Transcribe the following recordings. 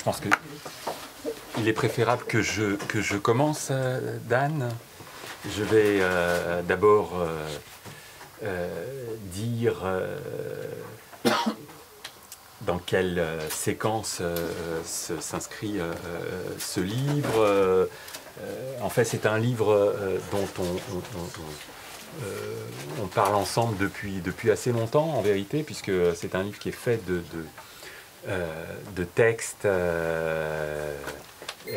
pense qu'il est préférable que je commence, Dan. Je vais d'abord dire dans quelle séquence s'inscrit ce livre. En fait, c'est un livre dont on parle ensemble depuis assez longtemps, en vérité, puisque c'est un livre qui est fait de textes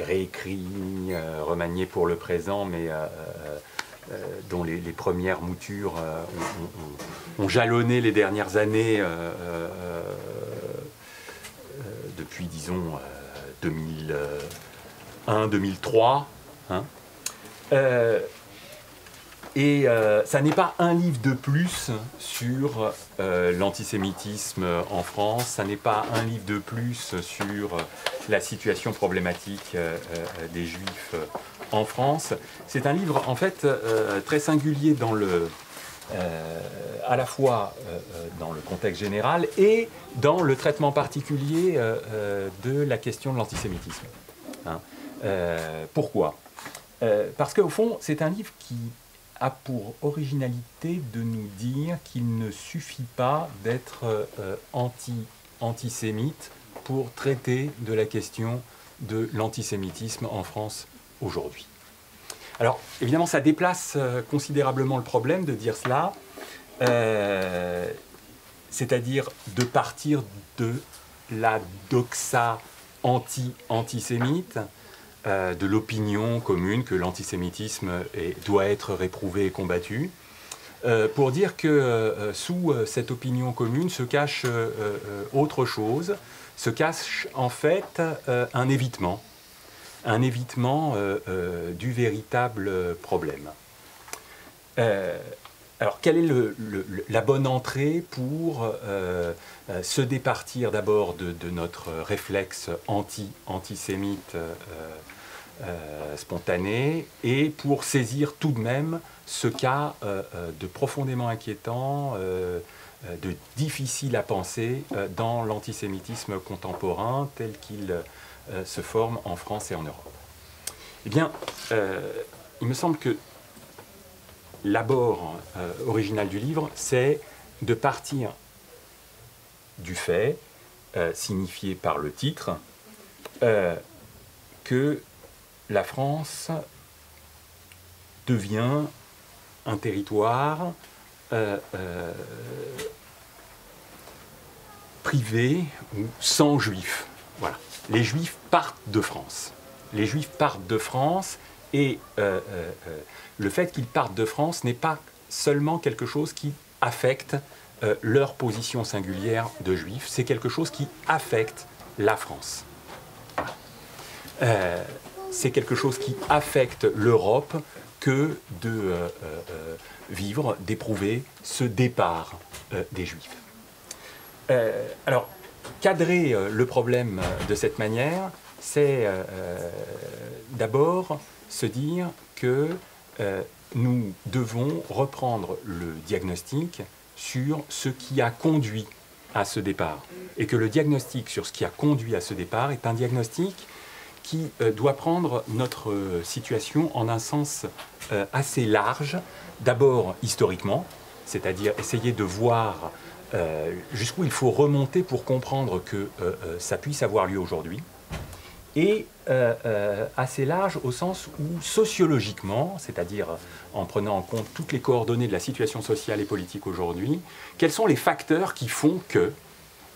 réécrits, remaniés pour le présent, mais dont les premières moutures ont jalonné les dernières années depuis, disons, 2001-2003. Hein. Et ça n'est pas un livre de plus sur l'antisémitisme en France, ça n'est pas un livre de plus sur la situation problématique des Juifs en France. C'est un livre en fait très singulier dans à la fois dans le contexte général et dans le traitement particulier de la question de l'antisémitisme. Hein. Pourquoi ? Parce qu'au fond, c'est un livre qui a pour originalité de nous dire qu'il ne suffit pas d'être antisémite pour traiter de la question de l'antisémitisme en France aujourd'hui. Alors, évidemment, ça déplace considérablement le problème de dire cela, c'est-à-dire de partir de la doxa antisémite, de l'opinion commune que l'antisémitisme doit être réprouvé et combattu, pour dire que sous cette opinion commune se cache autre chose, se cache en fait un évitement du véritable problème. Alors, quelle est la bonne entrée pour se départir d'abord de notre réflexe antisémite spontané et pour saisir tout de même ce cas de profondément inquiétant, de difficile à penser dans l'antisémitisme contemporain tel qu'il se forme en France et en Europe. Eh bien, il me semble que l'abord original du livre, c'est de partir du fait, signifié par le titre, que la France devient un territoire privé ou sans juifs. Voilà. Les juifs partent de France. Les juifs partent de France et le fait qu'ils partent de France n'est pas seulement quelque chose qui affecte leur position singulière de juifs, c'est quelque chose qui affecte la France. C'est quelque chose qui affecte l'Europe que de vivre, d'éprouver ce départ des Juifs. Alors, cadrer le problème de cette manière, c'est d'abord se dire que nous devons reprendre le diagnostic sur ce qui a conduit à ce départ. Et que le diagnostic sur ce qui a conduit à ce départ est un diagnostic qui doit prendre notre situation en un sens assez large, d'abord historiquement, c'est-à-dire essayer de voir jusqu'où il faut remonter pour comprendre que ça puisse avoir lieu aujourd'hui, et assez large au sens où sociologiquement, c'est-à-dire en prenant en compte toutes les coordonnées de la situation sociale et politique aujourd'hui, quels sont les facteurs qui font que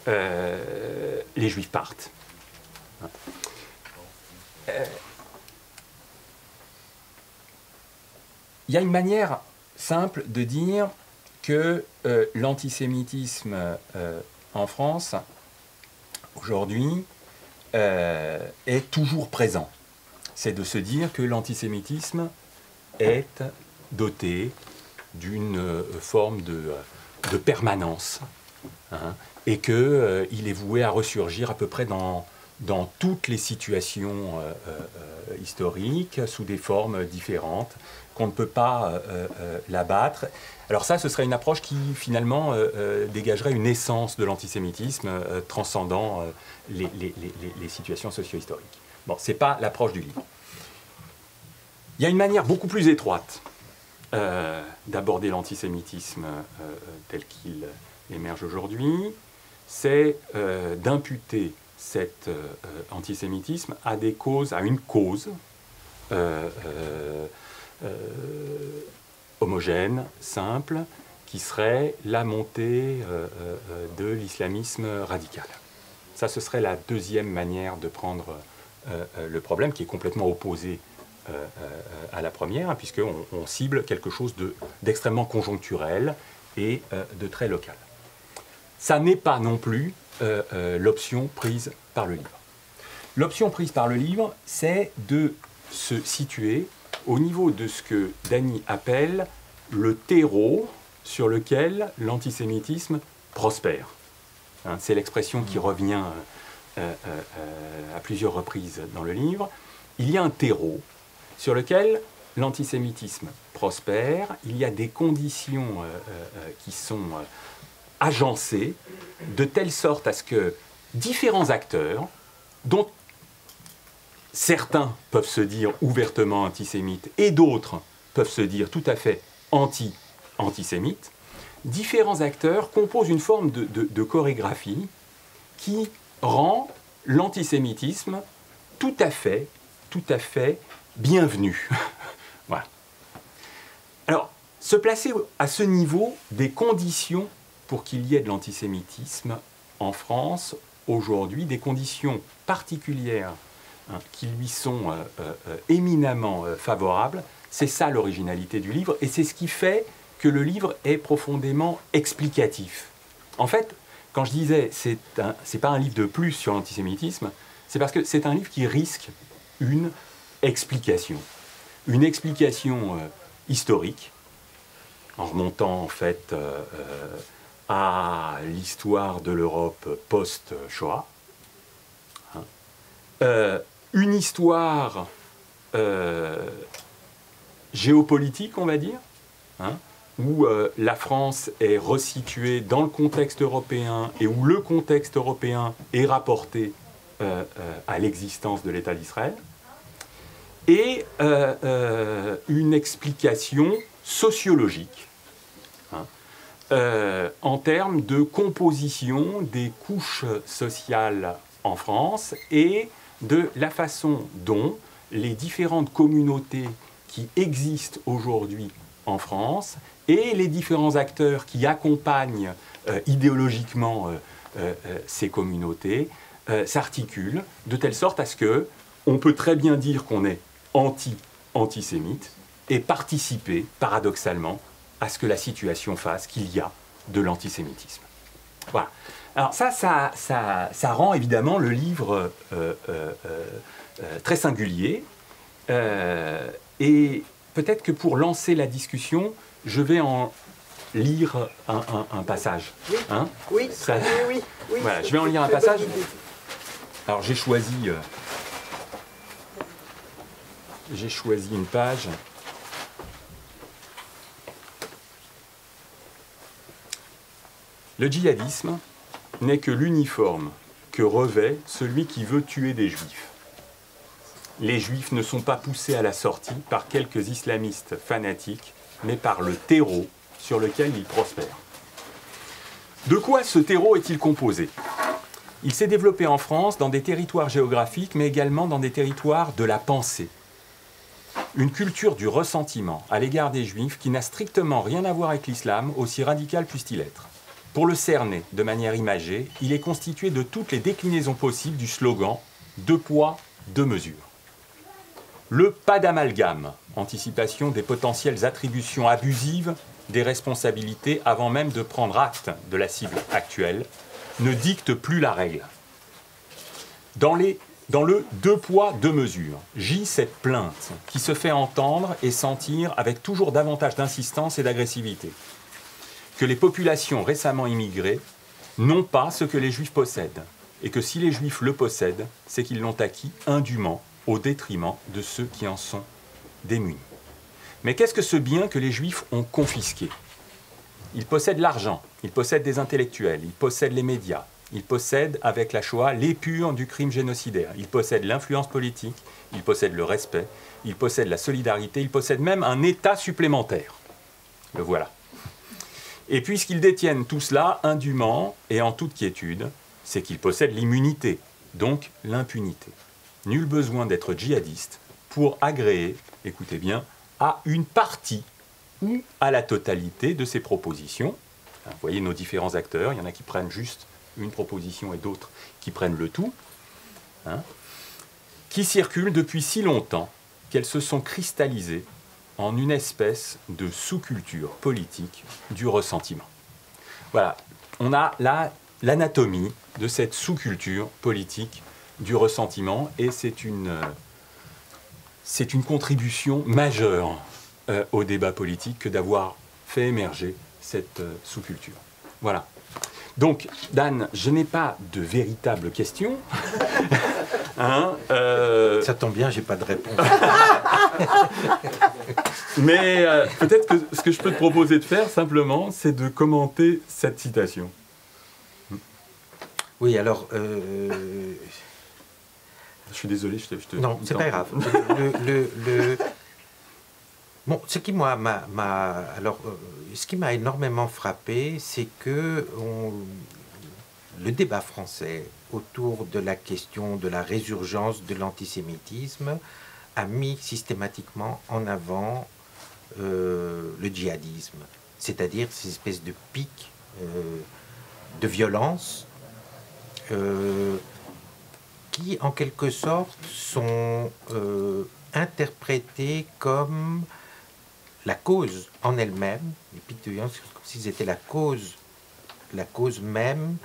les Juifs partent. Il y a une manière simple de dire que l'antisémitisme en France, aujourd'hui, est toujours présent. C'est de se dire que l'antisémitisme est doté d'une forme de permanence, hein, et qu'il est voué à ressurgir à peu près dans dans toutes les situations historiques, sous des formes différentes, qu'on ne peut pas l'abattre. Alors ça, ce serait une approche qui, finalement, dégagerait une essence de l'antisémitisme transcendant les situations socio-historiques. Bon, ce n'est pas l'approche du livre. Il y a une manière beaucoup plus étroite d'aborder l'antisémitisme tel qu'il émerge aujourd'hui, c'est d'imputer cet antisémitisme à des causes, à une cause homogène, simple, qui serait la montée de l'islamisme radical. Ça, ce serait la deuxième manière de prendre le problème, qui est complètement opposée à la première, puisqu'on cible quelque chose d'extrêmement conjoncturel et de très local. Ça n'est pas non plus l'option prise par le livre. L'option prise par le livre, c'est de se situer au niveau de ce que Dany appelle le terreau sur lequel l'antisémitisme prospère. Hein, c'est l'expression qui revient à plusieurs reprises dans le livre. Il y a un terreau sur lequel l'antisémitisme prospère, il y a des conditions qui sont agencées de telle sorte à ce que différents acteurs, dont certains peuvent se dire ouvertement antisémites et d'autres peuvent se dire tout à fait antisémites, différents acteurs composent une forme de chorégraphie qui rend l'antisémitisme tout à fait bienvenu. Voilà. Alors, se placer à ce niveau des conditions pour qu'il y ait de l'antisémitisme en France aujourd'hui, des conditions particulières qui lui sont éminemment favorables, c'est ça l'originalité du livre, et c'est ce qui fait que le livre est profondément explicatif. En fait, quand je disais c'est pas un livre de plus sur l'antisémitisme, c'est parce que c'est un livre qui risque une explication historique, en remontant en fait à l'histoire de l'Europe post-Shoah, une histoire géopolitique, on va dire, où la France est resituée dans le contexte européen et où le contexte européen est rapporté à l'existence de l'État d'Israël, et une explication sociologique en termes de composition des couches sociales en France et de la façon dont les différentes communautés qui existent aujourd'hui en France et les différents acteurs qui accompagnent idéologiquement ces communautés s'articulent de telle sorte à ce que on peut très bien dire qu'on est antisémite et participer paradoxalement à ce que la situation fasse qu'il y a de l'antisémitisme. Voilà. Alors ça rend évidemment le livre très singulier. Et peut-être que pour lancer la discussion, je vais en lire un passage. Oui, hein oui, ça, oui. Voilà, je vais en lire un passage. Alors j'ai choisi une page. Le djihadisme n'est que l'uniforme que revêt celui qui veut tuer des juifs. Les juifs ne sont pas poussés à la sortie par quelques islamistes fanatiques, mais par le terreau sur lequel ils prospèrent. De quoi ce terreau est-il composé ? Il s'est développé en France dans des territoires géographiques, mais également dans des territoires de la pensée. Une culture du ressentiment à l'égard des juifs qui n'a strictement rien à voir avec l'islam, aussi radical puisse-t-il être. Pour le cerner de manière imagée, il est constitué de toutes les déclinaisons possibles du slogan « Deux poids, deux mesures ». Le pas d'amalgame, anticipation des potentielles attributions abusives des responsabilités avant même de prendre acte de la cible actuelle, ne dicte plus la règle. Dans le deux poids, deux mesures, gît cette plainte qui se fait entendre et sentir avec toujours davantage d'insistance et d'agressivité. Que les populations récemment immigrées n'ont pas ce que les Juifs possèdent, et que si les Juifs le possèdent, c'est qu'ils l'ont acquis indûment, au détriment de ceux qui en sont démunis. Mais qu'est-ce que ce bien que les Juifs ont confisqué? Ils possèdent l'argent, ils possèdent des intellectuels, ils possèdent les médias, ils possèdent, avec la Shoah, l'épure du crime génocidaire, ils possèdent l'influence politique, ils possèdent le respect, ils possèdent la solidarité, ils possèdent même un État supplémentaire. Le voilà. Et puisqu'ils détiennent tout cela indûment et en toute quiétude, c'est qu'ils possèdent l'immunité, donc l'impunité. Nul besoin d'être djihadiste pour agréer, écoutez bien, à une partie ou à la totalité de ces propositions. Vous voyez nos différents acteurs, il y en a qui prennent juste une proposition et d'autres qui prennent le tout, qui circulent depuis si longtemps qu'elles se sont cristallisées en une espèce de sous-culture politique du ressentiment. Voilà, on a là l'anatomie de cette sous-culture politique du ressentiment et c'est une contribution majeure au débat politique que d'avoir fait émerger cette sous-culture. Voilà. Donc, Dan, je n'ai pas de véritable question. Ça tombe bien, j'ai pas de réponse. Mais peut-être que ce que je peux te proposer de faire, simplement, c'est de commenter cette citation. Oui, alors... Je suis désolé, je te... Non, c'est pas grave. Bon, ce qui m'a énormément frappé, c'est que le débat français autour de la question de la résurgence de l'antisémitisme a mis systématiquement en avant le djihadisme, c'est-à-dire ces espèces de pics de violence qui, en quelque sorte, sont interprétés comme la cause en elle-même, les pics de violence, comme s'ils étaient la cause même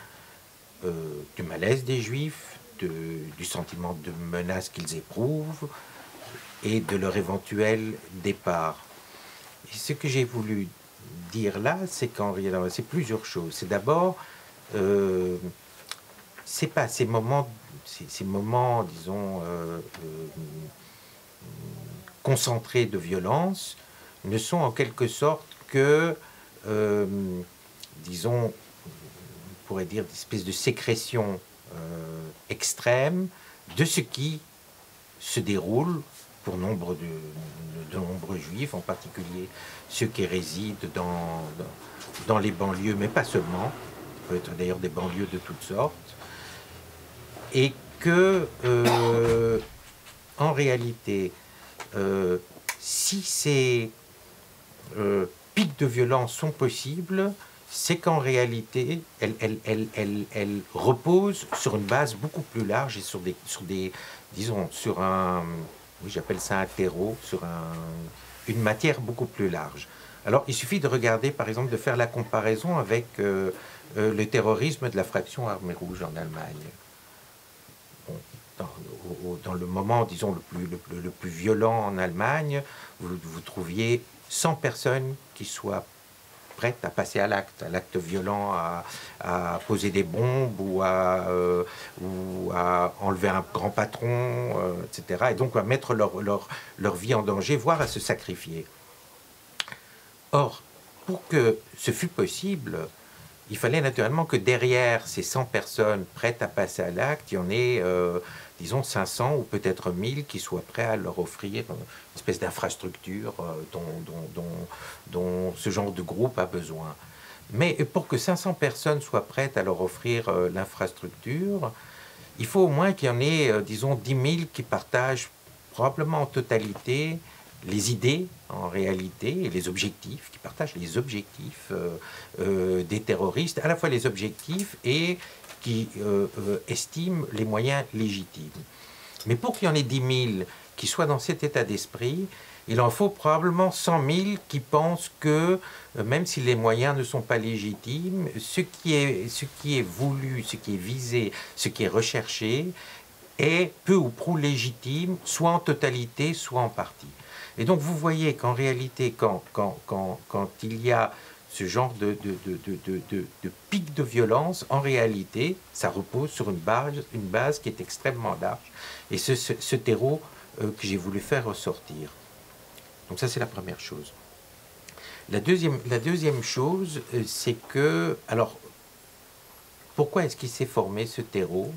du malaise des Juifs, du sentiment de menace qu'ils éprouvent et de leur éventuel départ. Et ce que j'ai voulu dire là, c'est qu'en réalité, c'est plusieurs choses. C'est d'abord, c'est pas ces moments, disons, concentrés de violence, ne sont en quelque sorte que, disons, on pourrait dire, des espèces de sécrétion extrême de ce qui se déroule pour nombre de nombreux juifs, en particulier ceux qui résident dans les banlieues, mais pas seulement, ça peut être d'ailleurs des banlieues de toutes sortes, et que, en réalité, si ces pics de violence sont possibles, c'est qu'en réalité, elles reposent sur une base beaucoup plus large et sur des disons, sur un, oui, j'appelle ça un terreau, sur une matière beaucoup plus large. Alors, il suffit de regarder, par exemple, de faire la comparaison avec le terrorisme de la fraction Armée Rouge en Allemagne. Bon, dans le moment, disons, le plus violent en Allemagne, vous trouviez 100 personnes qui soient prêtes à passer à l'acte violent, à poser des bombes ou à enlever un grand patron, etc. Et donc à mettre leur vie en danger, voire à se sacrifier. Or, pour que ce fût possible, il fallait naturellement que derrière ces 100 personnes prêtes à passer à l'acte, il y en ait, disons, 500 ou peut-être 1000 qui soient prêts à leur offrir une espèce d'infrastructure dont ce genre de groupe a besoin. Mais pour que 500 personnes soient prêtes à leur offrir l'infrastructure, il faut au moins qu'il y en ait, disons, 10 000 qui partagent probablement en totalité les idées, en réalité, et les objectifs, qui partagent les objectifs des terroristes, à la fois les objectifs et qui estiment les moyens légitimes. Mais pour qu'il y en ait 10 000 qui soient dans cet état d'esprit, il en faut probablement 100 000 qui pensent que, même si les moyens ne sont pas légitimes, ce qui est voulu, ce qui est visé, ce qui est recherché, est peu ou prou légitime, soit en totalité, soit en partie. Et donc vous voyez qu'en réalité, quand il y a ce genre de pic de violence, en réalité, ça repose sur une base qui est extrêmement large. Et ce terreau que j'ai voulu faire ressortir. Donc ça, c'est la première chose. La deuxième chose, c'est que... Alors, pourquoi est-ce qu'il s'est formé ce terreau?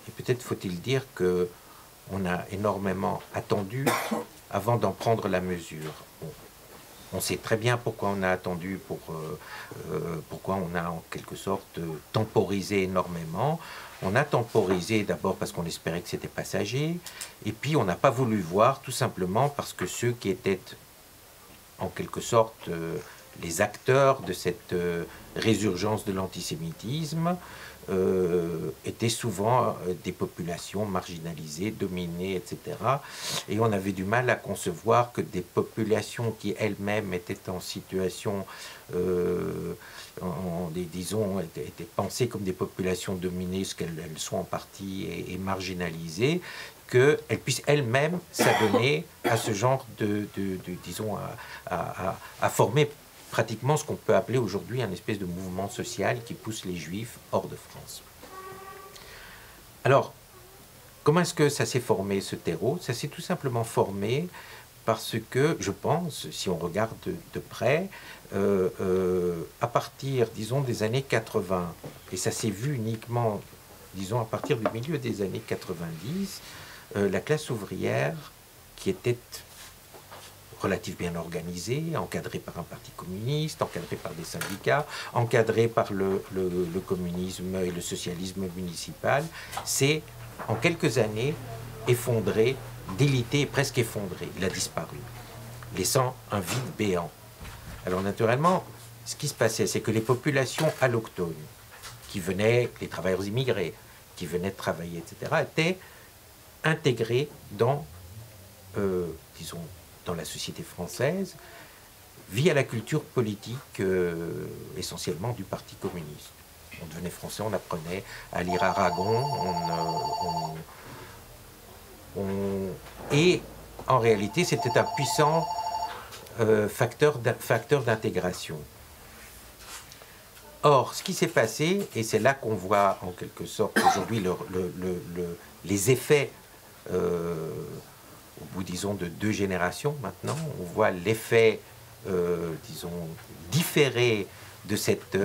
Et peut-être faut-il dire qu'on a énormément attendu avant d'en prendre la mesure. Bon, on sait très bien pourquoi on a attendu, pourquoi on a en quelque sorte temporisé énormément. On a temporisé d'abord parce qu'on espérait que c'était passager, et puis on n'a pas voulu voir tout simplement parce que ceux qui étaient en quelque sorte les acteurs de cette résurgence de l'antisémitisme étaient souvent des populations marginalisées, dominées, etc. Et on avait du mal à concevoir que des populations qui elles-mêmes étaient en situation, disons, étaient pensées comme des populations dominées, ce qu'elles sont en partie, et marginalisées, qu'elles puissent elles-mêmes s'adonner à ce genre disons, à former pratiquement ce qu'on peut appeler aujourd'hui un espèce de mouvement social qui pousse les Juifs hors de France. Alors, comment est-ce que ça s'est formé, ce terreau? Ça s'est tout simplement formé parce que, je pense, si on regarde de près, à partir, disons, des années 80, et ça s'est vu uniquement, disons, à partir du milieu des années 90, la classe ouvrière, qui était relativement bien organisée, encadrée par un parti communiste, encadrée par des syndicats, encadrée par le communisme et le socialisme municipal, s'est en quelques années effondré, délité et presque effondré. Il a disparu, laissant un vide béant. Alors naturellement, ce qui se passait, c'est que les populations allochtones, qui venaient, les travailleurs immigrés, qui venaient de travailler, etc., étaient intégrés dans, disons, dans la société française, via la culture politique essentiellement du Parti communiste. On devenait français, on apprenait à lire Aragon, et en réalité c'était un puissant facteur d'intégration. Or, ce qui s'est passé, et c'est là qu'on voit en quelque sorte aujourd'hui les effets au bout, disons, de 2 générations maintenant, on voit l'effet, disons, différé de cette,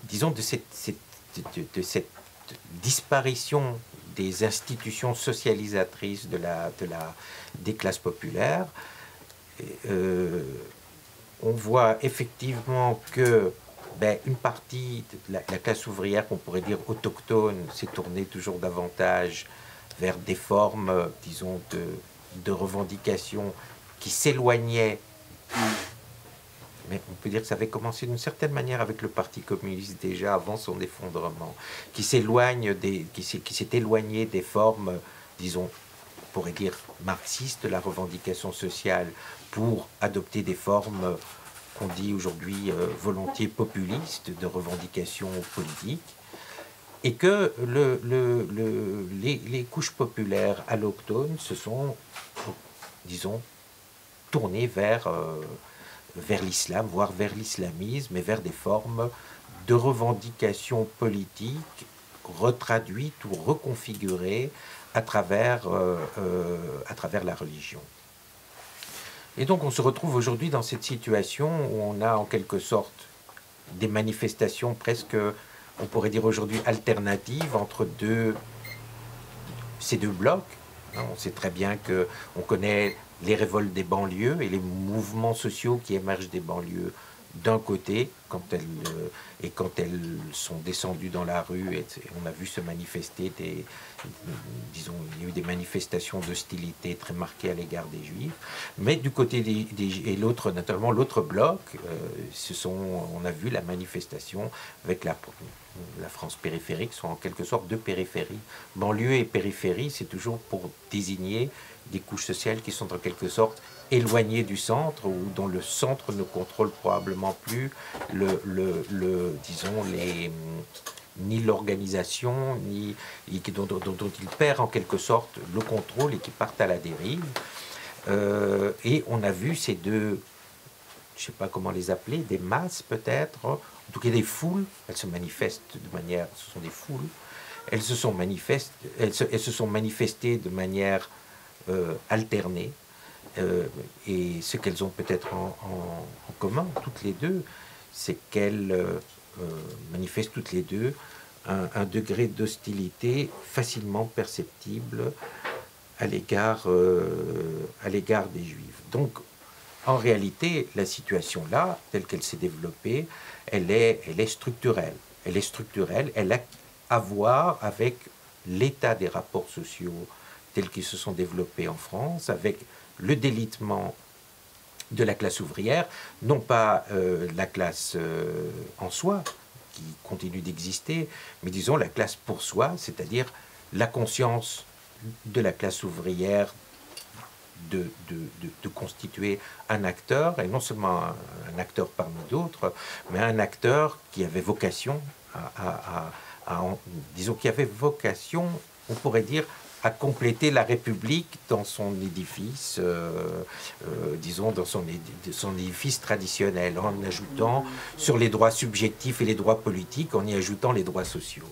disons, de cette disparition des institutions socialisatrices des classes populaires. On voit effectivement que une partie de la classe ouvrière, qu'on pourrait dire autochtone, s'est tournée toujours davantage vers des formes, disons, de revendications qui s'éloignaient, mais on peut dire que ça avait commencé d'une certaine manière avec le Parti communiste déjà avant son effondrement, qui s'est éloigné des formes, disons, on pourrait dire marxistes de la revendication sociale pour adopter des formes qu'on dit aujourd'hui volontiers populistes de revendication politique. Et que les couches populaires allochtones se sont, disons, tournées vers l'islam, voire vers l'islamisme, et vers des formes de revendication politique retraduites ou reconfigurées à travers la religion. Et donc on se retrouve aujourd'hui dans cette situation où on a en quelque sorte des manifestations presque, on pourrait dire aujourd'hui, alternatives entre ces deux blocs. On sait très bien qu'on connaît les révoltes des banlieues et les mouvements sociaux qui émergent des banlieues d'un côté, quand elles sont descendues dans la rue, et on a vu se manifester disons, il y a eu des manifestations d'hostilité très marquées à l'égard des Juifs, mais du côté et l'autre, naturellement, l'autre bloc, on a vu la manifestation avec la France périphérique, sont en quelque sorte deux périphéries. Banlieue et périphérie, c'est toujours pour désigner des couches sociales qui sont en quelque sorte éloignées du centre, ou dont le centre ne contrôle probablement plus disons, ni l'organisation, dont il perd en quelque sorte le contrôle et qui partent à la dérive. Et on a vu ces deux je ne sais pas comment les appeler, des masses peut-être, en tout cas des foules, elles se manifestent de manière, ce sont des foules, elles se sont manifestées de manière alternée, et ce qu'elles ont peut-être en commun, toutes les deux, c'est qu'elles manifestent toutes les deux un degré d'hostilité facilement perceptible à l'égard des Juifs. Donc, en réalité, la situation là, telle qu'elle s'est développée, elle est structurelle. Elle est structurelle, elle a à voir avec l'état des rapports sociaux tels qu'ils se sont développés en France, avec le délitement de la classe ouvrière, non pas la classe en soi, qui continue d'exister, mais disons la classe pour soi, c'est-à-dire la conscience de la classe ouvrière de constituer un acteur, et non seulement un acteur parmi d'autres, mais un acteur qui avait vocation disons, qui avait vocation, on pourrait dire, à compléter la République dans son édifice, disons, dans son édifice traditionnel, en ajoutant sur les droits subjectifs et les droits politiques, en y ajoutant les droits sociaux.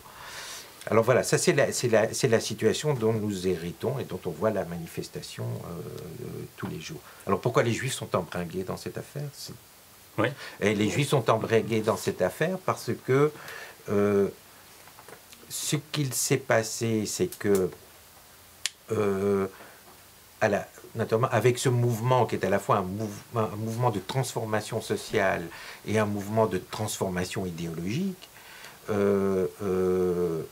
Alors voilà, ça c'est la situation dont nous héritons et dont on voit la manifestation tous les jours. Alors pourquoi les Juifs sont embringués dans cette affaire? Oui. Et les Juifs sont embringués dans cette affaire parce que ce qu'il s'est passé, c'est que notamment avec ce mouvement qui est à la fois un mouvement de transformation sociale et un mouvement de transformation idéologique, le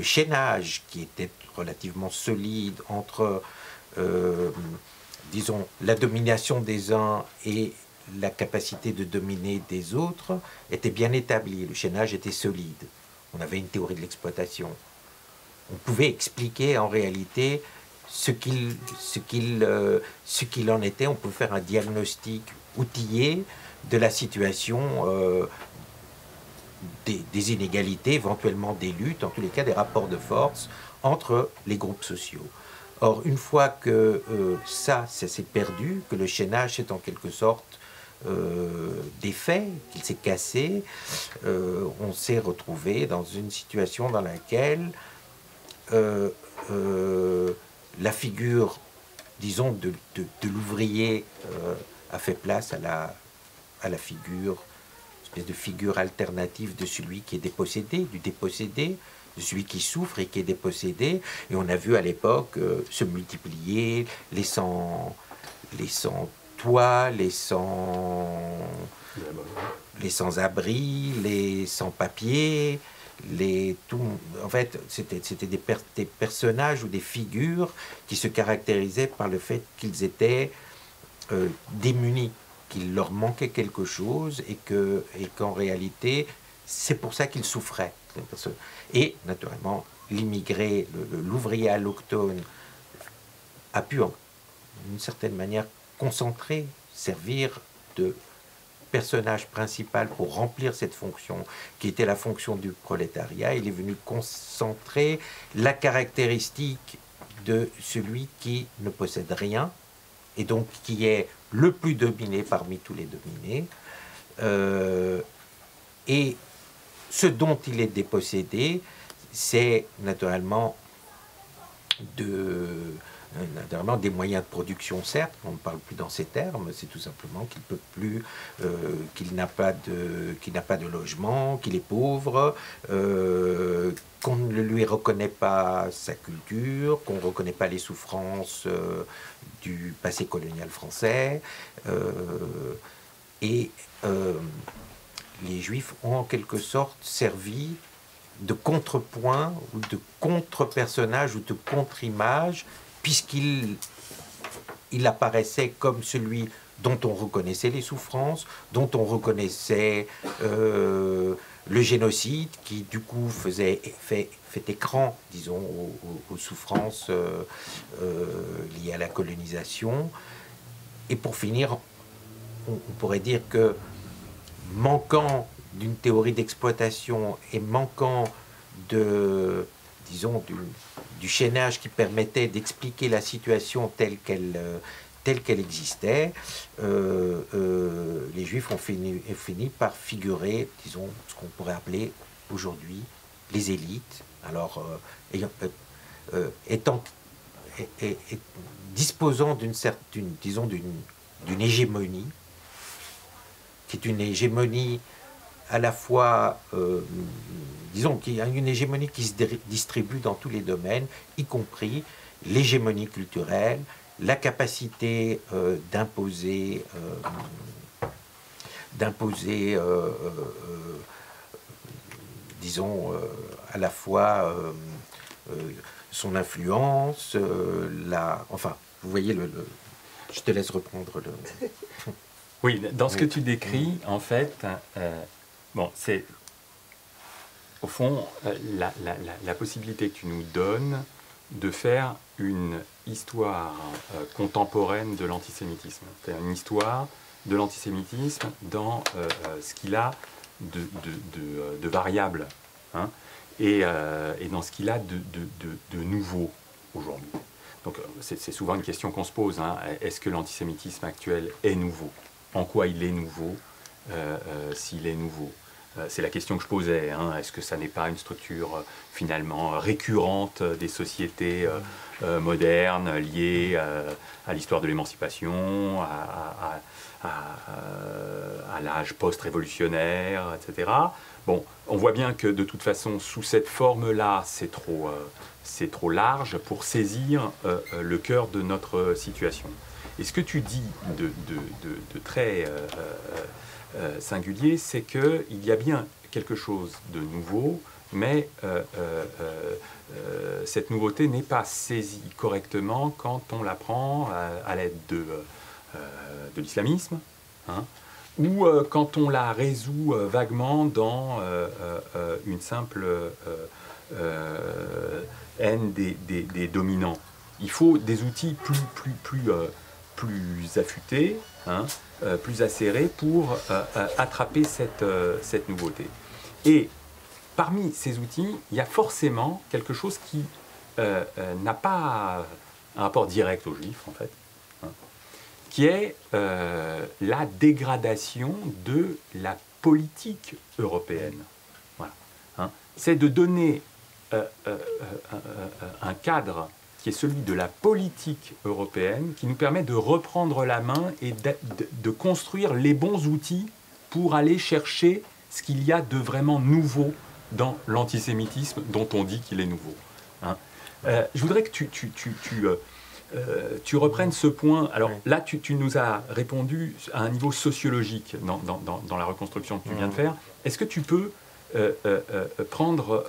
chaînage qui était relativement solide entre, disons, la domination des uns et la capacité de dominer des autres était bien établi. Le chaînage était solide. On avait une théorie de l'exploitation. On pouvait expliquer en réalité ce qu'il en était. On pouvait faire un diagnostic outillé de la situation des inégalités, éventuellement des luttes, en tous les cas des rapports de force entre les groupes sociaux. Or, une fois que ça s'est perdu, que le chaînage est en quelque sorte défait, qu'il s'est cassé, on s'est retrouvé dans une situation dans laquelle la figure, disons, de l'ouvrier a fait place à la figure, une espèce de figure alternative de celui qui est dépossédé, du dépossédé, de celui qui souffre et qui est dépossédé. Et on a vu à l'époque se multiplier les sans-toits, les sans-abri, les sans-papiers, en fait, c'était des personnages ou des figures qui se caractérisaient par le fait qu'ils étaient démunis, qu'il leur manquait quelque chose et qu'en réalité, c'est pour ça qu'ils souffraient. Et naturellement, l'immigré, l'ouvrier allochtone a pu, d'une certaine manière, concentrer, servir de personnage principal pour remplir cette fonction, qui était la fonction du prolétariat. Il est venu concentrer la caractéristique de celui qui ne possède rien, et donc qui est le plus dominé parmi tous les dominés. Et ce dont il est dépossédé, c'est naturellement des moyens de production, certes, on ne parle plus dans ces termes, c'est tout simplement qu'il peut plus, qu'il n'a pas de logement, qu'il est pauvre, qu'on ne lui reconnaît pas sa culture, qu'on ne reconnaît pas les souffrances du passé colonial français, et les Juifs ont en quelque sorte servi de contrepoint, ou de contre-personnage, ou de contre-image, puisqu'il apparaissait comme celui dont on reconnaissait les souffrances, dont on reconnaissait le génocide, qui du coup fait écran, disons, aux souffrances liées à la colonisation. Et pour finir, on pourrait dire que, manquant d'une théorie d'exploitation et manquant disons, du chaînage qui permettait d'expliquer la situation telle qu'elle telle qu'elle existait, les Juifs ont fini par figurer, disons, ce qu'on pourrait appeler aujourd'hui les élites. Alors, disposant d'une certaine, disons, d'une hégémonie, qui est une hégémonie à la fois, disons, qui a une hégémonie qui se distribue dans tous les domaines, y compris l'hégémonie culturelle, la capacité d'imposer, disons, à la fois son influence, enfin, vous voyez, je te laisse reprendre le... Oui, dans ce que tu décris, en fait, bon, c'est au fond la possibilité que tu nous donnes de faire une histoire contemporaine de l'antisémitisme. C'est-à-dire une histoire de l'antisémitisme dans ce qu'il a de variable, hein, et dans ce qu'il a de nouveau aujourd'hui. Donc c'est souvent une question qu'on se pose, hein. Est-ce que l'antisémitisme actuel est nouveau? En quoi il est nouveau, s'il est nouveau? C'est la question que je posais, hein. Est-ce que ça n'est pas une structure finalement récurrente des sociétés modernes liées à l'histoire de l'émancipation, à l'âge post-révolutionnaire, etc. Bon, on voit bien que de toute façon, sous cette forme-là, c'est trop large pour saisir le cœur de notre situation. Et ce que tu dis de très singulier, c'est qu'il y a bien quelque chose de nouveau, mais cette nouveauté n'est pas saisie correctement quand on la prend à l'aide de l'islamisme, hein, ou quand on la résout vaguement dans une simple haine des dominants. Il faut des outils plus affûtés, hein, plus acérés pour attraper cette nouveauté. Et parmi ces outils, il y a forcément quelque chose qui n'a pas un rapport direct aux Juifs, en fait, hein, qui est la dégradation de la politique européenne. Voilà, hein. C'est de donner un cadre qui est celui de la politique européenne, qui nous permet de reprendre la main et de construire les bons outils pour aller chercher ce qu'il y a de vraiment nouveau dans l'antisémitisme dont on dit qu'il est nouveau, hein. Je voudrais que tu reprennes ce point. Alors là, tu nous as répondu à un niveau sociologique dans la reconstruction que tu viens de faire. Est-ce que tu peux prendre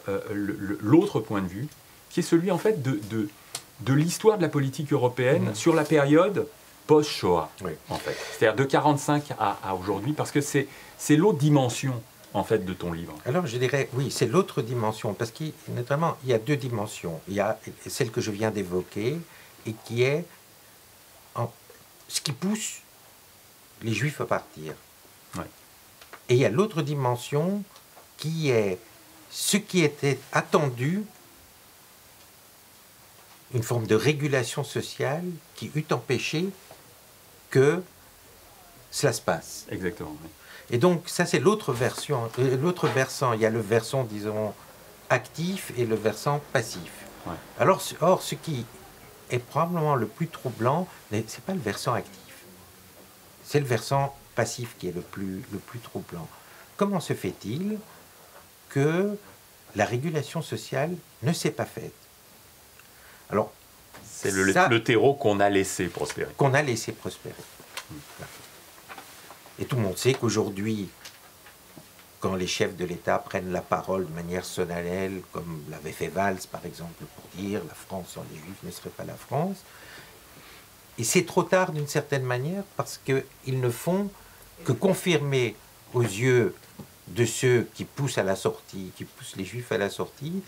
l'autre point de vue, qui est celui en fait de l'histoire de la politique européenne sur la période post-Shoah, en fait. C'est-à-dire de 1945 à aujourd'hui, parce que c'est l'autre dimension, en fait, de ton livre. Alors, je dirais, oui, c'est l'autre dimension, parce qu'il notamment, il y a deux dimensions. Il y a celle que je viens d'évoquer, et qui est ce qui pousse les Juifs à partir. Ouais. Et il y a l'autre dimension, qui est ce qui était attendu, une forme de régulation sociale qui eût empêché que cela se passe. Exactement. Oui. Et donc, ça, c'est l'autre version, l'autre versant. Il y a le versant, disons, actif et le versant passif. Ouais. Alors, or, ce qui est probablement le plus troublant, ce n'est pas le versant actif. C'est le versant passif qui est le plus troublant. Comment se fait-il que la régulation sociale ne s'est pas faite? Alors, c'est le terreau qu'on a laissé prospérer. Qu'on a laissé prospérer. Et tout le monde sait qu'aujourd'hui, quand les chefs de l'État prennent la parole de manière solennelle, comme l'avait fait Valls, par exemple, pour dire la France sans les Juifs ne serait pas la France, et c'est trop tard d'une certaine manière, parce qu'ils ne font que confirmer aux yeux de ceux qui poussent à la sortie, qui poussent les Juifs à la sortie,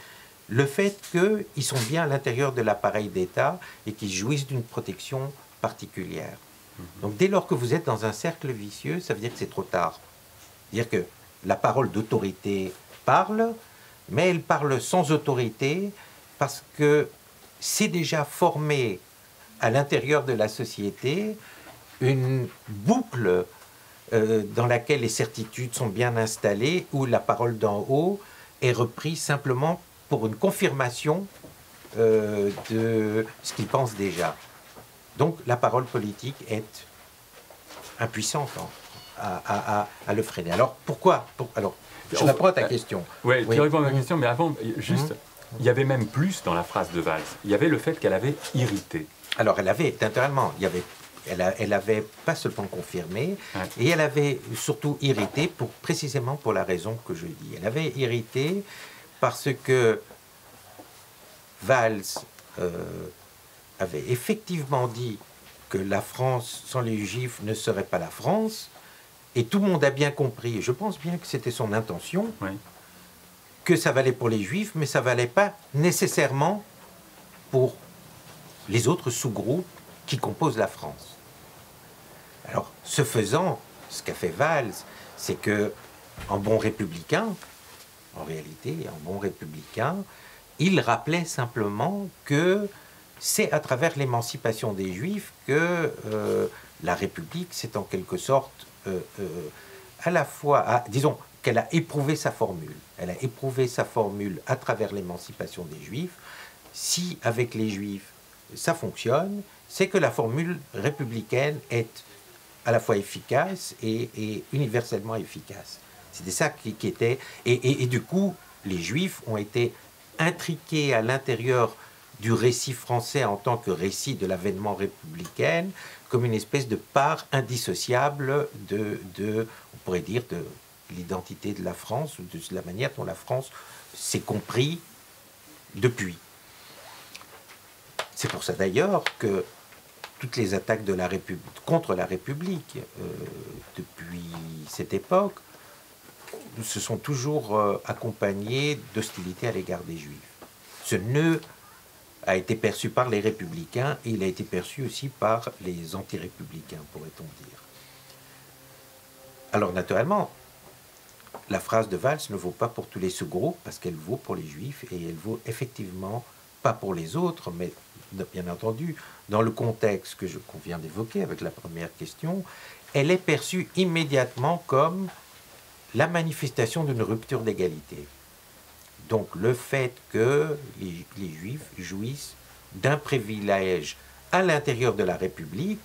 le fait qu'ils sont bien à l'intérieur de l'appareil d'État et qu'ils jouissent d'une protection particulière. Donc dès lors que vous êtes dans un cercle vicieux, ça veut dire que c'est trop tard. C'est-à-dire que la parole d'autorité parle, mais elle parle sans autorité parce que c'est déjà formé à l'intérieur de la société une boucle dans laquelle les certitudes sont bien installées, où la parole d'en haut est reprise simplement pour une confirmation de ce qu'ils pensent déjà. Donc la parole politique est impuissante à le freiner. Alors pourquoi Alors, je réponds à ta question. Oui, tu réponds à ma question, mais avant, juste, il y avait même plus dans la phrase de Valls. Il y avait le fait qu'elle avait irrité. Alors elle avait, naturellement, elle avait pas seulement confirmé, et elle avait surtout irrité, précisément pour la raison que je dis. Elle avait irrité parce que Valls avait effectivement dit que la France sans les Juifs ne serait pas la France, et tout le monde a bien compris, et je pense bien que c'était son intention, que ça valait pour les Juifs, mais ça valait pas nécessairement pour les autres sous-groupes qui composent la France. Alors, ce faisant, ce qu'a fait Valls, c'est que, en bon républicain, en réalité, en bon républicain, il rappelait simplement que c'est à travers l'émancipation des Juifs que la République, c'est en quelque sorte à la fois, disons qu'elle a éprouvé sa formule. Elle a éprouvé sa formule à travers l'émancipation des Juifs. Si avec les Juifs ça fonctionne, c'est que la formule républicaine est à la fois efficace et universellement efficace. C'était ça qui était... Et du coup, les Juifs ont été intriqués à l'intérieur du récit français en tant que récit de l'avènement républicain, comme une espèce de part indissociable on pourrait dire, de l'identité de la France, ou de la manière dont la France s'est compris depuis. C'est pour ça d'ailleurs que toutes les attaques de la contre la République depuis cette époque se sont toujours accompagnées d'hostilité à l'égard des Juifs. Ce nœud a été perçu par les républicains et il a été perçu aussi par les anti-républicains, pourrait-on dire. Alors naturellement, la phrase de Valls ne vaut pas pour tous les sous-groupes parce qu'elle vaut pour les Juifs et elle vaut effectivement pas pour les autres, mais bien entendu, dans le contexte qu'on vient d'évoquer avec la première question, elle est perçue immédiatement comme la manifestation d'une rupture d'égalité. Donc le fait que les Juifs jouissent d'un privilège à l'intérieur de la République,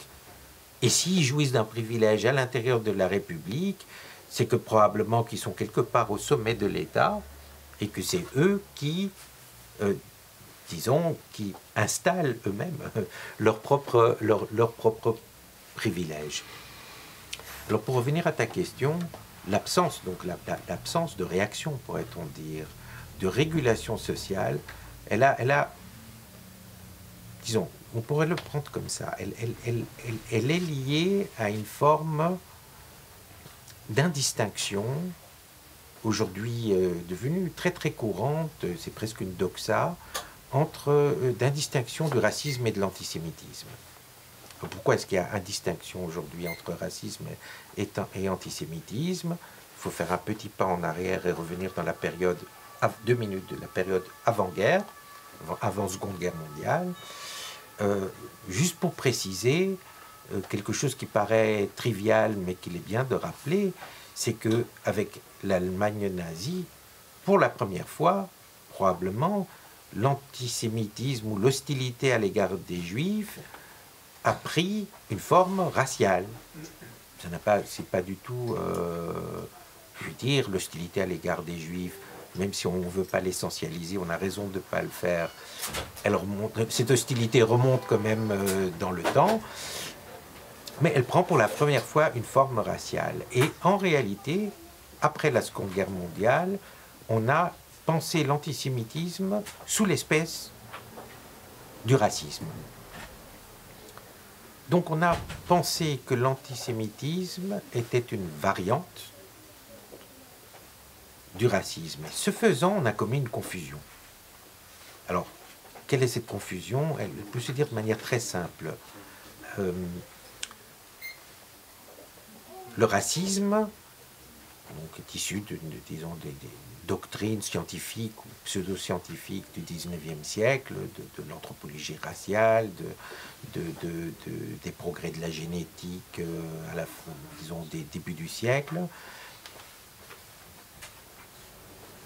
et s'ils jouissent d'un privilège à l'intérieur de la République, c'est que probablement qu'ils sont quelque part au sommet de l'État, et que c'est eux qui, disons, qui installent eux-mêmes leurs propres privilèges. Alors pour revenir à ta question, l'absence, donc l'absence de réaction, pourrait-on dire, de régulation sociale, elle a, disons, on pourrait le prendre comme ça, elle est liée à une forme d'indistinction, aujourd'hui devenue très très courante, c'est presque une doxa, d'indistinction du racisme et de l'antisémitisme. Pourquoi est-ce qu'il y a indistinction aujourd'hui entre racisme et antisémitisme? Il faut faire un petit pas en arrière et revenir dans la période, 2 minutes de la période avant-guerre, avant Seconde Guerre mondiale, juste pour préciser quelque chose qui paraît trivial mais qu'il est bien de rappeler, c'est que avec l'Allemagne nazie, pour la première fois, probablement, l'antisémitisme ou l'hostilité à l'égard des Juifs a pris une forme raciale. C'est pas du tout, je veux dire, l'hostilité à l'égard des Juifs, même si on ne veut pas l'essentialiser, on a raison de ne pas le faire. Cette hostilité remonte quand même dans le temps, mais elle prend pour la première fois une forme raciale. Et en réalité, après la Seconde Guerre mondiale, on a pensé l'antisémitisme sous l'espèce du racisme. Donc on a pensé que l'antisémitisme était une variante du racisme. Ce faisant, on a commis une confusion. Alors, quelle est cette confusion? Elle peut se dire de manière très simple. Le racisme donc est issu disons, des doctrines scientifiques ou pseudo-scientifiques du XIXe siècle, de l'anthropologie raciale, des progrès de la génétique à la fin, disons, des débuts du siècle.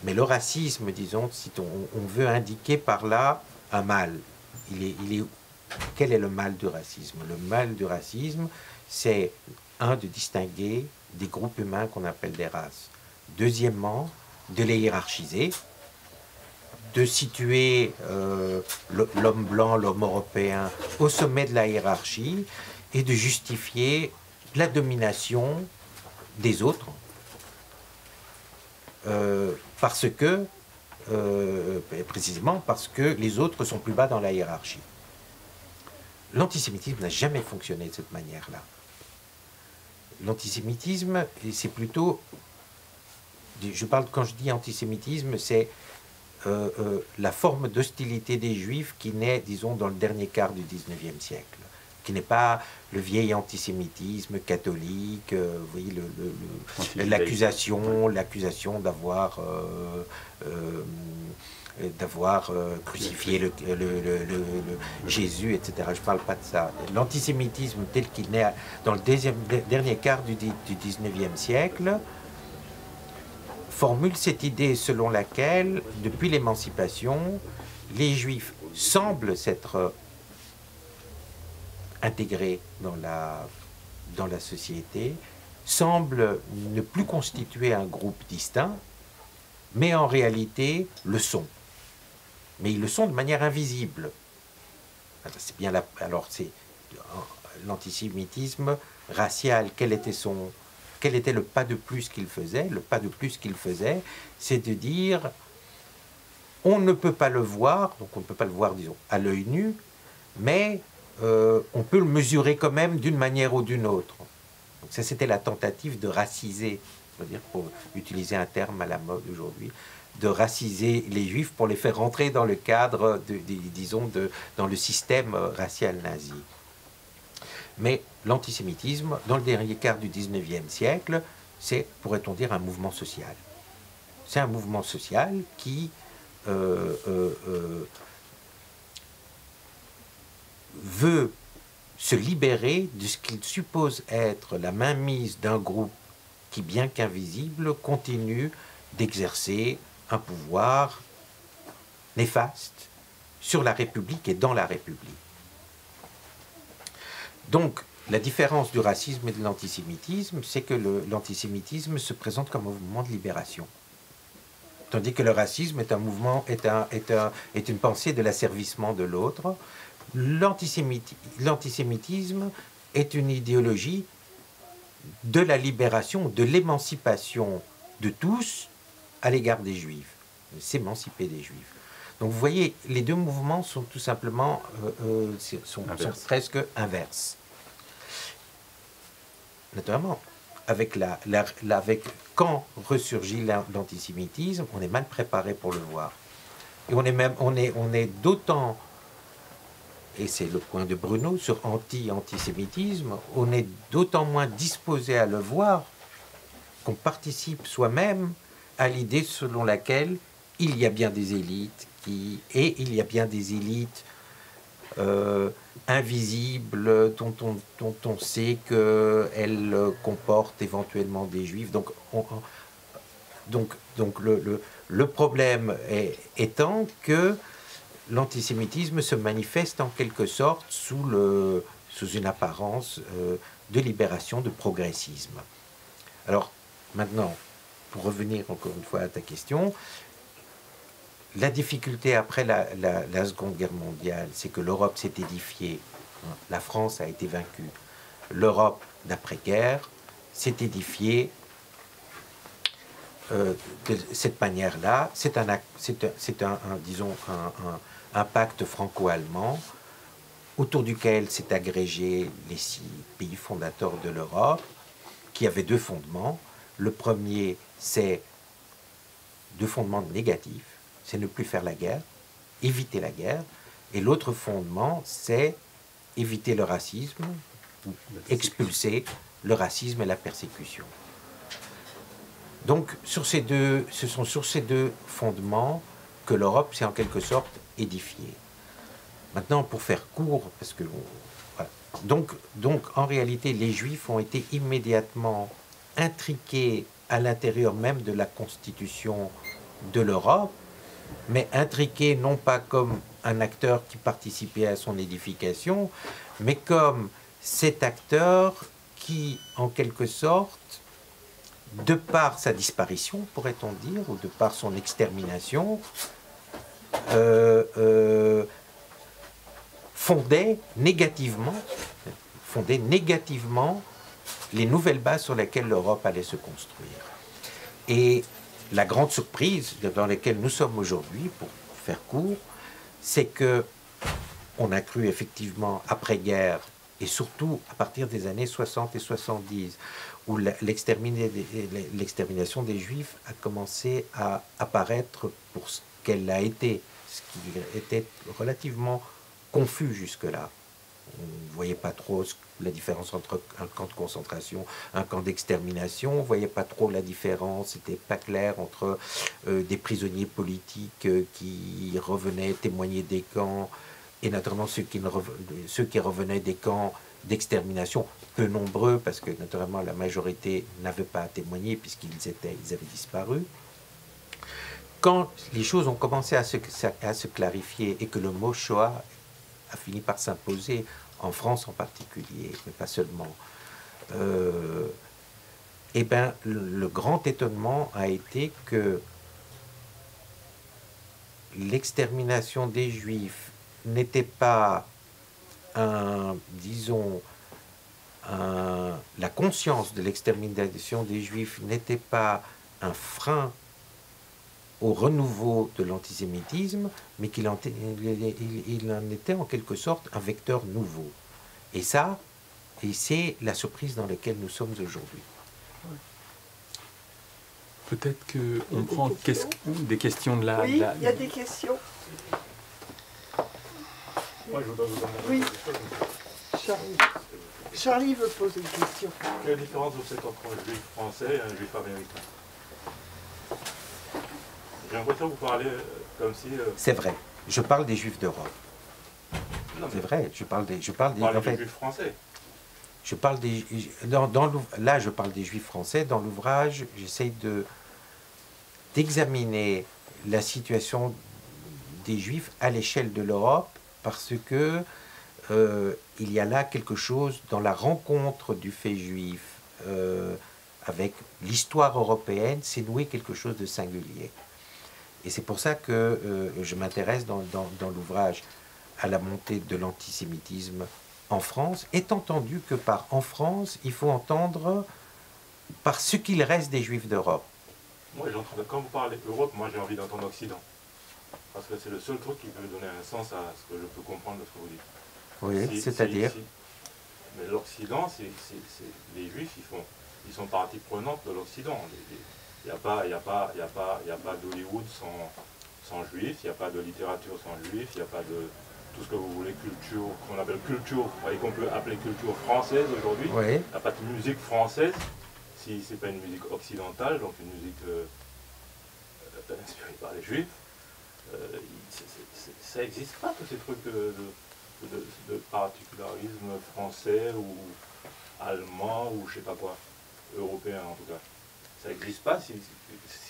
Mais le racisme, disons, si on veut indiquer par là un mal, quel est le mal du racisme? Le mal du racisme, c'est, un, de distinguer des groupes humains qu'on appelle des races. Deuxièmement, de les hiérarchiser, de situer l'homme blanc, l'homme européen au sommet de la hiérarchie et de justifier la domination des autres parce que, précisément parce que les autres sont plus bas dans la hiérarchie. L'antisémitisme n'a jamais fonctionné de cette manière-là. L'antisémitisme, c'est plutôt, quand je dis antisémitisme, c'est la forme d'hostilité des Juifs qui naît, disons, dans le dernier quart du XIXe siècle, qui n'est pas le vieil antisémitisme catholique, vous voyez, l'accusation d'avoir crucifié Jésus, etc. Je ne parle pas de ça. L'antisémitisme tel qu'il naît dans le dernier quart du XIXe siècle formule cette idée selon laquelle, depuis l'émancipation, les Juifs semblent s'être intégrés dans la société, semblent ne plus constituer un groupe distinct, mais en réalité le sont. Mais ils le sont de manière invisible. C'est bien alors c'est l'antisémitisme racial. Quel était le pas de plus qu'il faisait? Le pas de plus qu'il faisait, c'est de dire on ne peut pas le voir, donc on ne peut pas le voir, disons, à l'œil nu, mais on peut le mesurer quand même d'une manière ou d'une autre. Donc ça, c'était la tentative de raciser, c'est-à-dire, pour utiliser un terme à la mode aujourd'hui, de raciser les Juifs pour les faire rentrer dans le cadre, dans le système racial nazi. Mais l'antisémitisme, dans le dernier quart du XIXe siècle, c'est, pourrait-on dire, un mouvement social. C'est un mouvement social qui veut se libérer de ce qu'il suppose être la mainmise d'un groupe qui, bien qu'invisible, continue d'exercer un pouvoir néfaste sur la République et dans la République. Donc, la différence du racisme et de l'antisémitisme, c'est que l'antisémitisme se présente comme un mouvement de libération. Tandis que le racisme est un mouvement, est une pensée de l'asservissement de l'autre. L'antisémitisme est une idéologie de la libération, de l'émancipation de tous à l'égard des Juifs, s'émanciper des Juifs. Donc vous voyez, les deux mouvements sont tout simplement sont presque inverses. Naturellement, quand ressurgit l'antisémitisme, on est mal préparé pour le voir. Et on est d'autant, et c'est le point de Bruno sur antisémitisme, on est d'autant moins disposé à le voir qu'on participe soi-même à l'idée selon laquelle il y a bien des élites il y a bien des élites invisibles dont on sait qu'elles comportent éventuellement des Juifs. Donc le problème étant que l'antisémitisme se manifeste en quelque sorte sous une apparence de libération, de progressisme. Alors maintenant, pour revenir encore une fois à ta question, la difficulté après la Seconde Guerre mondiale, c'est que l'Europe s'est édifiée, la France a été vaincue. L'Europe d'après-guerre s'est édifiée de cette manière-là. C'est un pacte franco-allemand autour duquel s'est agrégé les 6 pays fondateurs de l'Europe, qui avaient 2 fondements. Le premier, c'est 2 fondements négatifs. C'est ne plus faire la guerre, éviter la guerre. Et l'autre fondement, c'est éviter le racisme, ou expulser le racisme et la persécution. Donc, ce sont sur ces deux fondements que l'Europe s'est en quelque sorte édifiée. Maintenant, pour faire court, parce que... Voilà. Donc, en réalité, les Juifs ont été immédiatement intriqués à l'intérieur même de la constitution de l'Europe, mais intriqués non pas comme un acteur qui participait à son édification, mais comme cet acteur qui, en quelque sorte, de par sa disparition, pourrait-on dire, ou de par son extermination, fondait négativement les nouvelles bases sur lesquelles l'Europe allait se construire. Et la grande surprise dans laquelle nous sommes aujourd'hui, pour faire court, c'est que on a cru effectivement après-guerre, et surtout à partir des années 60 et 70, où l'extermination des Juifs a commencé à apparaître pour ce qu'elle a été, ce qui était relativement confus jusque-là. On ne voyait pas trop la différence entre un camp de concentration, un camp d'extermination. On ne voyait pas trop la différence, c'était pas clair entre des prisonniers politiques qui revenaient témoigner des camps, et naturellement ceux qui revenaient des camps d'extermination, peu nombreux, parce que naturellement la majorité n'avait pas à témoigner puisqu'ils avaient disparu. Quand les choses ont commencé à se clarifier et que le mot Shoah a fini par s'imposer, en France en particulier, mais pas seulement, eh ben, le grand étonnement a été que l'extermination des Juifs n'était pas la conscience de l'extermination des Juifs n'était pas un frein au renouveau de l'antisémitisme, mais qu'il en était en quelque sorte un vecteur nouveau. Et c'est la surprise dans laquelle nous sommes aujourd'hui. Peut-être qu'on prend des questions de la... Oui, il y a des questions. Moi, je voudrais vous demander Oui. quelque chose. Charlie veut poser une question. Quelle différence vous faites entre un juif français et un juif américain? J'ai l'impression que vous parlez comme si... C'est vrai, je parle des Juifs d'Europe. C'est vrai, je parle des Juifs français. Je parle des... là, je parle des Juifs français. Dans l'ouvrage, j'essaie d'examiner la situation des Juifs à l'échelle de l'Europe, parce que il y a là quelque chose dans la rencontre du fait juif avec l'histoire européenne, c'est noué quelque chose de singulier. Et c'est pour ça que je m'intéresse dans l'ouvrage à la montée de l'antisémitisme en France, étant entendu que en France, il faut entendre par ce qu'il reste des Juifs d'Europe. Moi, quand vous parlez Europe, moi j'ai envie d'entendre Occident. Parce que c'est le seul truc qui peut donner un sens à ce que je peux comprendre de ce que vous dites. Oui, c'est-à-dire mais l'Occident, les Juifs, ils sont partie prenante de l'Occident. Il n'y a pas d'Hollywood sans Juifs, il n'y a pas de littérature sans Juifs, il n'y a pas de tout ce que vous voulez, culture, qu'on appelle culture, et qu'on peut appeler culture française aujourd'hui. Oui. Il n'y a pas de musique française, si ce n'est pas une musique occidentale, donc une musique inspirée par les Juifs. Ça n'existe pas, tous ces trucs de particularisme français ou allemand ou je sais pas quoi, européen en tout cas. Ça n'existe pas, si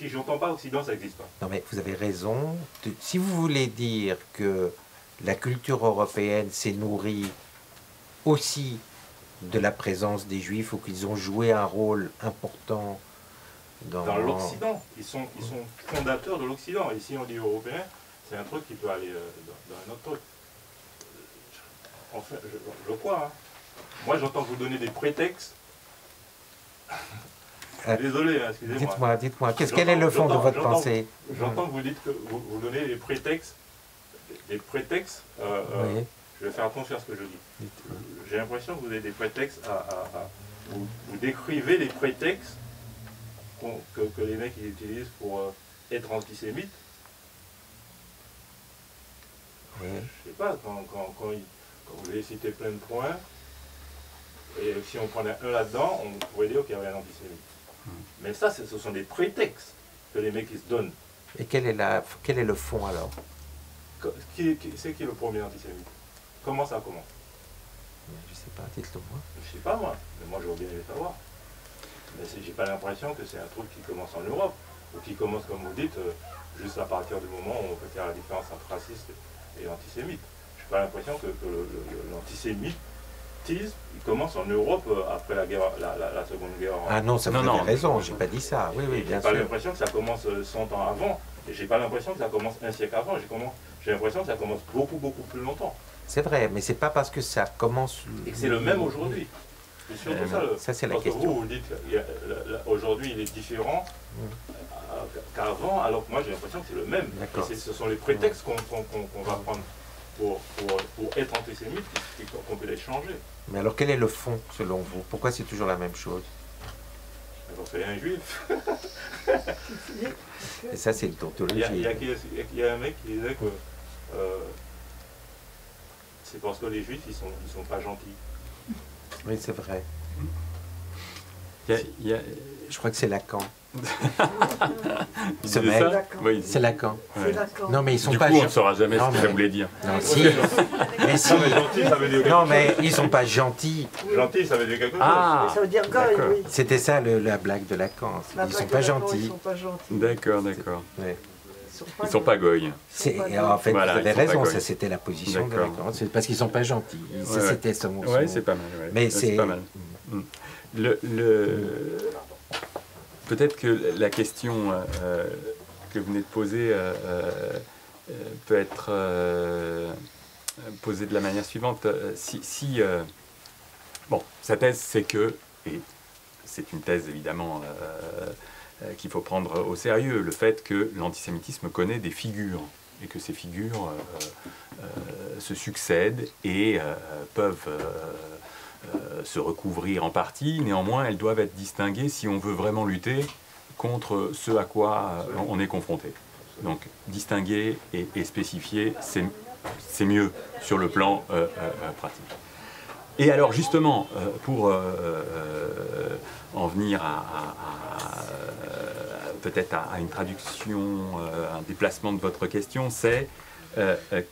j'entends pas Occident, ça n'existe pas. Non mais vous avez raison. Si vous voulez dire que la culture européenne s'est nourrie aussi de la présence des Juifs ou qu'ils ont joué un rôle important dans l'Occident, ils sont fondateurs de l'Occident. Et si on dit européen, c'est un truc qui peut aller dans un autre truc. Enfin, je crois. Hein. Moi, j'entends vous donner des prétextes. Désolé, hein, excusez-moi. Dites-moi, quel est le fond de votre pensée? J'entends que vous dites que vous donnez des prétextes. Oui. Je vais faire attention à ce que je dis. J'ai l'impression que vous avez des prétextes vous décrivez les prétextes que les mecs ils utilisent pour être antisémites. Oui. Je sais pas, quand vous avez cité plein de points, et si on prenait un là-dedans, on pourrait dire qu'il y avait un antisémite. Mais ça, ce sont des prétextes que les mecs ils se donnent. Et quel est le fond alors? C'est qui le premier antisémite? Comment ça commence? Je sais pas, dites-le moi. Je sais pas moi, mais moi j'aurais bien aimé savoir. Mais j'ai pas l'impression que c'est un truc qui commence en Europe, ou qui commence, comme vous dites, juste à partir du moment où on peut faire la différence entre raciste et antisémite. J'ai pas l'impression que l'antisémitisme, il commence en Europe après la Seconde Guerre. Ah non, ça vous avez raison, j'ai pas dit ça. Oui, oui, bien sûr. J'ai pas l'impression que ça commence 100 ans avant, et j'ai pas l'impression que ça commence un siècle avant, j'ai l'impression que ça commence beaucoup, beaucoup plus longtemps. C'est vrai, mais c'est pas parce que ça commence... Et c'est le même aujourd'hui. C'est surtout ça, c'est la parce question. Que vous dites qu'aujourd'hui il est différent qu'avant, alors que moi j'ai l'impression que c'est le même. Et ce sont les prétextes qu'on va prendre pour être antisémite qu'on peut les changer. Mais alors quel est le fond selon vous? Pourquoi c'est toujours la même chose? Parce qu'il y a un juif. Et ça c'est une tautologie. Il y a un mec qui disait que c'est parce que les juifs ils sont pas gentils. Oui, c'est vrai. Je crois que c'est Lacan. Ce mec, oui. C'est Lacan. Ouais. Non, mais ils sont du pas coup, on ne saura jamais ce que ça voulait dire. Non, si. Mais si. Gentil, ça veut dire non, mais ils sont pas gentils. Gentil, ça veut dire quelque chose. Ah, ça veut dire goy, oui. C'était ça la blague de Lacan. Ils sont pas gentils. Ils sont pas gentils. D'accord, d'accord. Ouais. Ils sont pas goy. En fait, voilà, vous avez raison, ça c'était la position de Lacan. C'est parce qu'ils sont pas gentils. C'était son... Oui, c'est pas mal. Ouais. Mais c'est pas mal. Peut-être que la question que vous venez de poser peut être posée de la manière suivante. Bon, sa thèse, c'est que, et c'est une thèse évidemment qu'il faut prendre au sérieux, le fait que l'antisémitisme connaît des figures, et que ces figures se succèdent et peuvent se recouvrir en partie. Néanmoins, elles doivent être distinguées si on veut vraiment lutter contre ce à quoi on est confronté. Donc, distinguer et spécifier, c'est mieux sur le plan pratique. Et alors, justement, pour en venir peut-être à une traduction, un déplacement de votre question, c'est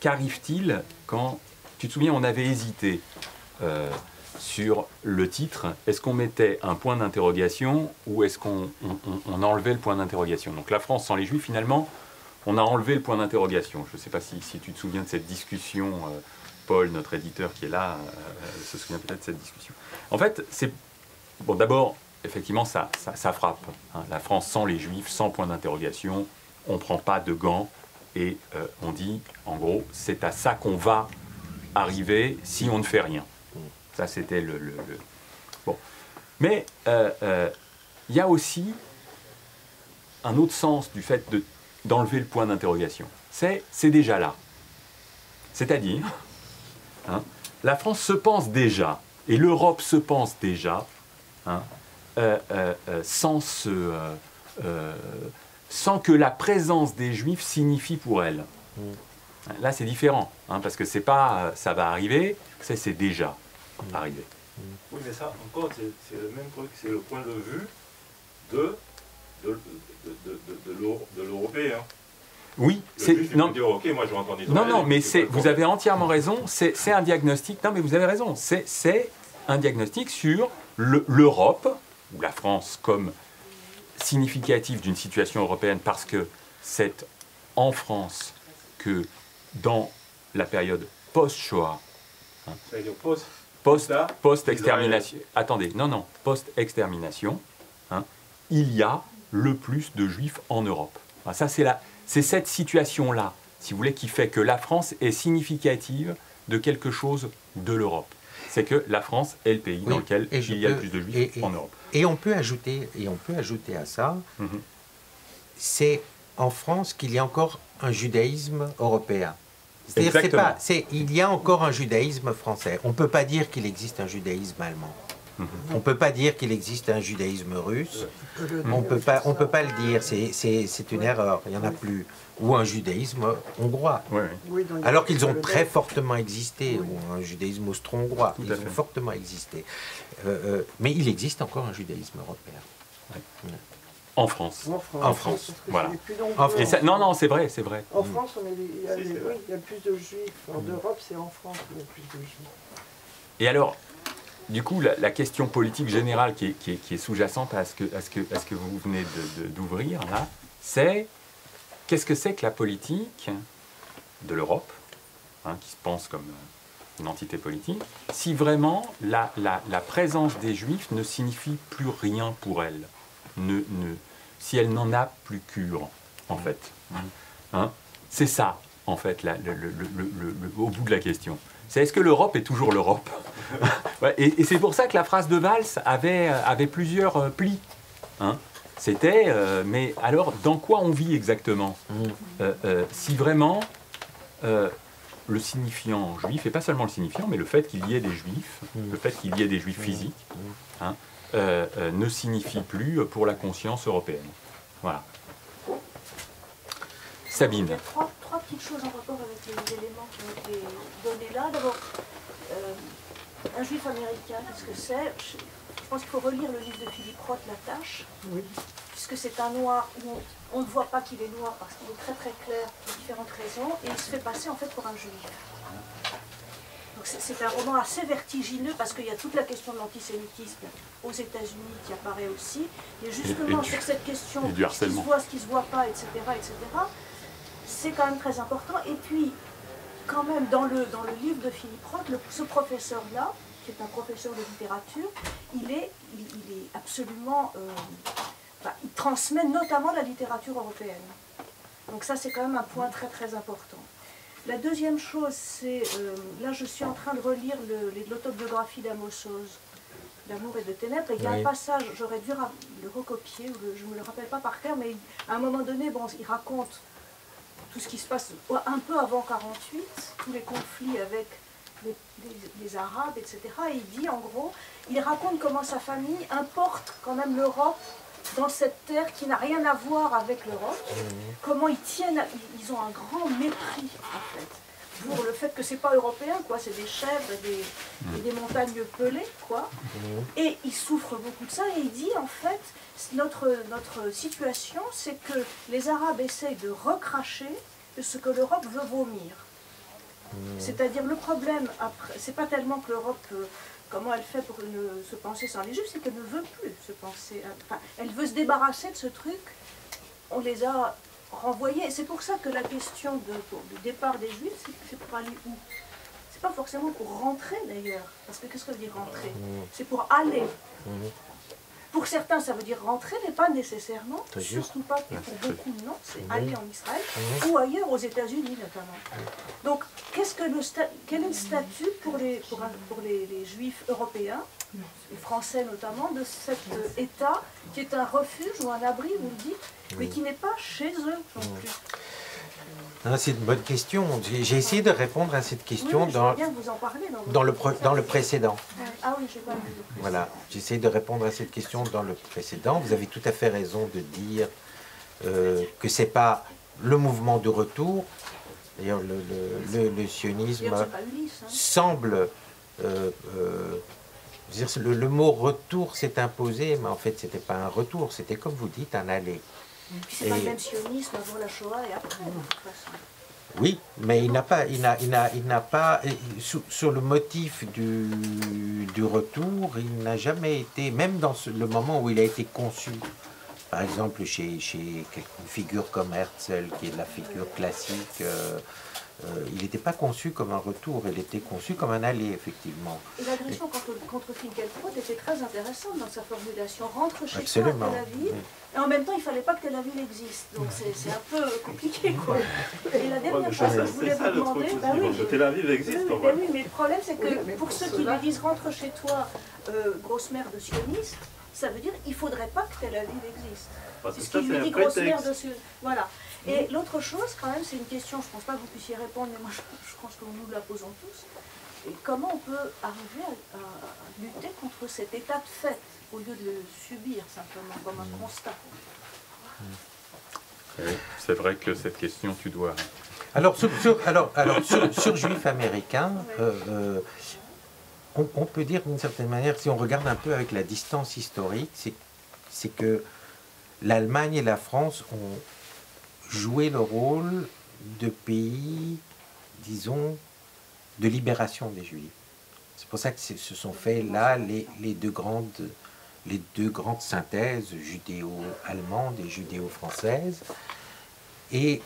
qu'arrive-t-il quand, tu te souviens, on avait hésité sur le titre, est-ce qu'on mettait un point d'interrogation ou est-ce qu'on enlevait le point d'interrogation? Donc la France sans les Juifs, finalement, on a enlevé le point d'interrogation. Je ne sais pas si tu te souviens de cette discussion, Paul, notre éditeur qui est là, se souvient peut-être de cette discussion. En fait, c'est... Bon, d'abord, effectivement, ça frappe. Hein. La France sans les Juifs, sans point d'interrogation, on ne prend pas de gants et on dit, en gros, c'est à ça qu'on va arriver si on ne fait rien. Ça, c'était Bon. Mais il y a aussi un autre sens du fait d'enlever le point d'interrogation. C'est déjà là. C'est-à-dire, hein, la France se pense déjà, et l'Europe se pense déjà, hein, sans que la présence des Juifs signifie pour elle. Là, c'est différent, hein, parce que c'est pas ça va arriver, c'est déjà arrivé. Oui, mais ça, encore, c'est le même truc, c'est le point de vue de l'Européen. Oui, non, dire, ok, moi je vais entendre non, mais vous avez entièrement raison, c'est un diagnostic, non mais vous avez raison, c'est un diagnostic sur l'Europe, ou la France comme significative d'une situation européenne, parce que c'est en France que dans la période post-Shoah, hein, ça veut dire post-extermination, attendez, non, post-extermination, hein, il y a le plus de Juifs en Europe. Alors ça, c'est cette situation-là, si vous voulez, qui fait que la France est significative de quelque chose de l'Europe. C'est que la France est le pays dans lequel il y a le plus de Juifs en Europe. Et on peut ajouter à ça, c'est en France qu'il y a encore un judaïsme européen. C'est-à-dire il y a encore un judaïsme français. On ne peut pas dire qu'il existe un judaïsme allemand. On ne peut pas dire qu'il existe un judaïsme russe. On peut pas le dire. C'est une erreur. Il n'y en a plus. Ou un judaïsme hongrois. Oui, alors qu'ils ont très fortement existé. Ou un judaïsme austro-hongrois. Ils ont fortement existé. Mais il existe encore un judaïsme européen. En France. En France, parce que voilà. c'est plus nombreux. En France. Et ça, non, c'est vrai, c'est vrai. En France, il y a, Si, c'est vrai. oui, il y a plus de juifs. En Europe, c'est en France qu'il y a plus de juifs. Et alors, du coup, la question politique générale qui est sous-jacente à ce que vous venez d'ouvrir, là, c'est qu'est-ce que c'est que la politique de l'Europe, hein, qui se pense comme une entité politique, si vraiment la présence des Juifs ne signifie plus rien pour elle, si elle n'en a plus cure, en fait. Hein, c'est ça, en fait, au bout de la question. C'est est-ce que l'Europe est toujours l'Europe? Ouais, et c'est pour ça que la phrase de Valls avait plusieurs plis. Hein. C'était, mais alors, dans quoi on vit exactement? Si vraiment le signifiant juif, et pas seulement le signifiant, mais le fait qu'il y ait des juifs, le fait qu'il y ait des juifs physiques, hein, ne signifie plus pour la conscience européenne. Voilà. Sabine. Il y a trois petites choses en rapport avec les éléments qui ont été donnés là. D'abord, un juif américain, qu'est-ce que c'est? Je pense qu'il faut relire le livre de Philippe Roth, La Tâche, Oui. puisque c'est un noir où on ne voit pas qu'il est noir parce qu'il est très très clair pour différentes raisons, et il se fait passer en fait pour un juif. Donc c'est un roman assez vertigineux parce qu'il y a toute la question de l'antisémitisme aux États-Unis qui apparaît aussi, et justement sur cette question et du ce qui se harcèlement. voit, ce qui ne se voit pas, etc., c'est quand même très important. Et puis, quand même, dans le livre de Philippe Roth, ce professeur-là, qui est un professeur de littérature, il est absolument... il transmet notamment la littérature européenne. Donc ça, c'est quand même un point très très important. La deuxième chose, c'est... là, je suis en train de relire l'autobiographie d'Amos Oz, D'amour et de ténèbres, et il y a un passage, j'aurais dû le recopier, je ne me le rappelle pas par cœur, mais à un moment donné, bon, il raconte tout ce qui se passe un peu avant 48, tous les conflits avec les Arabes, etc. Et il dit, en gros, il raconte comment sa famille importe quand même l'Europe dans cette terre qui n'a rien à voir avec l'Europe, comment ils tiennent, ils ont un grand mépris, en fait, pour le fait que c'est pas européen, quoi, c'est des chèvres et des montagnes pelées, quoi. Et il souffre beaucoup de ça, et il dit, en fait, notre situation, c'est que les Arabes essayent de recracher ce que l'Europe veut vomir. C'est-à-dire, le problème, après, c'est pas tellement que l'Europe, comment elle fait pour se penser sans les Juifs, c'est qu'elle ne veut plus se penser, enfin, elle veut se débarrasser de ce truc, on les a renvoyés, et c'est pour ça que la question du départ des Juifs, c'est pour aller où? C'est pas forcément pour rentrer d'ailleurs, parce que qu'est-ce que veut dire rentrer? C'est pour aller. Pour certains, ça veut dire rentrer, mais pas nécessairement, surtout pas pour beaucoup, non, c'est aller en Israël, ou ailleurs, aux États-Unis notamment. Donc, quel est le statut pour les Juifs européens, les Français notamment, de cet État qui est un refuge ou un abri, vous le dites, mais qui n'est pas chez eux non plus? C'est une bonne question. J'ai essayé de répondre à cette question Oui, je veux bien que vous en parlez dans le précédent. Ah oui, je n'ai pas vu le précédent. Voilà, j'essaie de répondre à cette question dans le précédent. Vous avez tout à fait raison de dire que ce n'est pas le mouvement de retour. D'ailleurs, le sionisme semble... le mot retour s'est imposé, mais en fait, ce n'était pas un retour, c'était comme vous dites, un aller. Puis c'est pas le même sionisme avant la Shoah et après, de toute façon. Oui, mais il n'a pas, sur le motif du retour, il n'a jamais été, même dans le moment où il a été conçu, par exemple chez une figure comme Herzl, qui est la figure classique, il n'était pas conçu comme un retour, il était conçu comme un aller, effectivement. Et l'agression contre Finkielkraut était très intéressante dans sa formulation. Rentre chez Absolument. toi à Tel Aviv, et en même temps, il ne fallait pas que Tel Aviv existe. Donc c'est un peu compliqué, quoi. Et la dernière chose que je voulais vous demander... Bah oui, Tel Aviv existe, oui, oui, mais le problème, c'est que pour ceux qui lui disent « rentre chez toi, grosse mère de sioniste », ça veut dire qu'il ne faudrait pas que Tel Aviv existe. C'est ce qu'il lui dit, grosse mère de sioniste. Voilà. Et l'autre chose, quand même, c'est une question, je ne pense pas que vous puissiez répondre, mais moi je pense que nous la posons tous. Et comment on peut arriver à lutter contre cet état de fait, au lieu de le subir simplement comme un constat? C'est vrai que cette question, tu dois... Alors, sur juifs américains, on peut dire d'une certaine manière, si on regarde un peu avec la distance historique, c'est c'est que l'Allemagne et la France ont joué le rôle de pays, disons, de libération des Juifs. C'est pour ça que se sont fait là les deux grandes synthèses judéo-allemandes et judéo-françaises. Et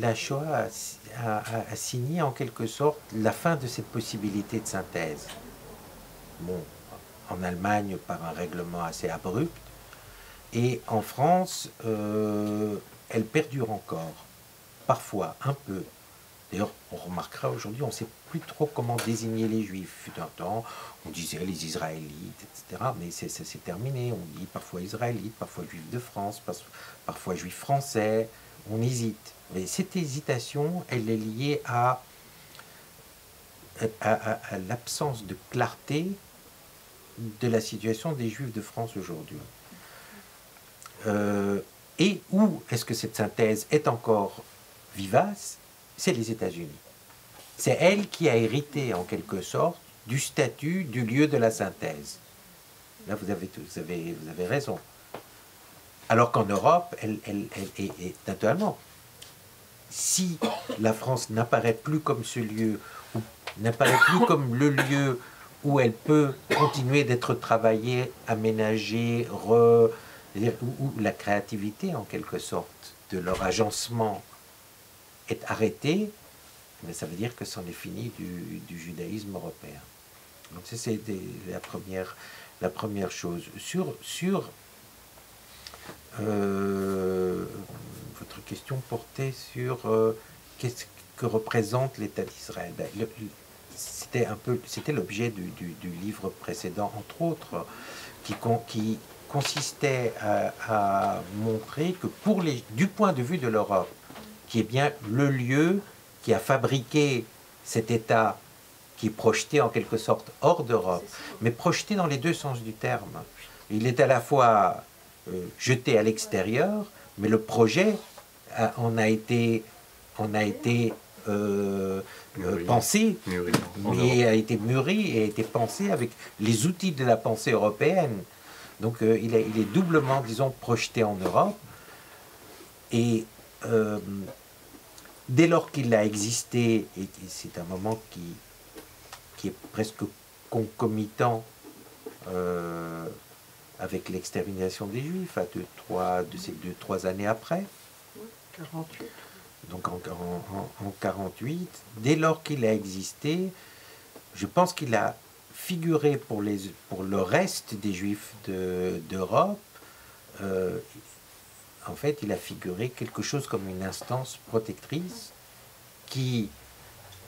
la Shoah a signé en quelque sorte la fin de cette possibilité de synthèse. Bon, en Allemagne par un règlement assez abrupt, et en France, elle perdure encore, parfois, un peu. D'ailleurs, on remarquera aujourd'hui, on ne sait plus trop comment désigner les Juifs. Fut un temps, on disait les Israélites, etc. Mais c'est terminé. On dit parfois Israélites, parfois Juifs de France, parfois Juifs français. On hésite. Mais cette hésitation, elle est liée à l'absence de clarté de la situation des Juifs de France aujourd'hui. Et où est-ce que cette synthèse est encore vivace? C'est les États-Unis. C'est elle qui a hérité, en quelque sorte, du statut, du lieu de la synthèse. Là, vous avez raison. Alors qu'en Europe, elle est naturellement, si la France n'apparaît plus comme ce lieu, ou n'apparaît plus comme le lieu où elle peut continuer d'être travaillée, aménagée, où la créativité, en quelque sorte, de leur agencement est arrêtée, mais ça veut dire que c'en est fini du judaïsme européen. Donc ça, c'est la première chose. Sur votre question portait sur qu'est-ce que représente l'État d'Israël. C'était l'objet du livre précédent, entre autres, qui consistait à montrer que du point de vue de l'Europe, qui est bien le lieu qui a fabriqué cet État qui est projeté en quelque sorte hors d'Europe, mais projeté dans les deux sens du terme. Il est à la fois jeté à l'extérieur, mais le projet a été pensé, mais a été mûri et a été pensé avec les outils de la pensée européenne. Donc il est doublement, disons, projeté en Europe. Et dès lors qu'il a existé, et c'est un moment qui est presque concomitant avec l'extermination des Juifs, ces 2-3 années après. 48. Donc en 48, dès lors qu'il a existé, je pense qu'il a figuré pour le reste des Juifs d'Europe, en fait, il a figuré quelque chose comme une instance protectrice qui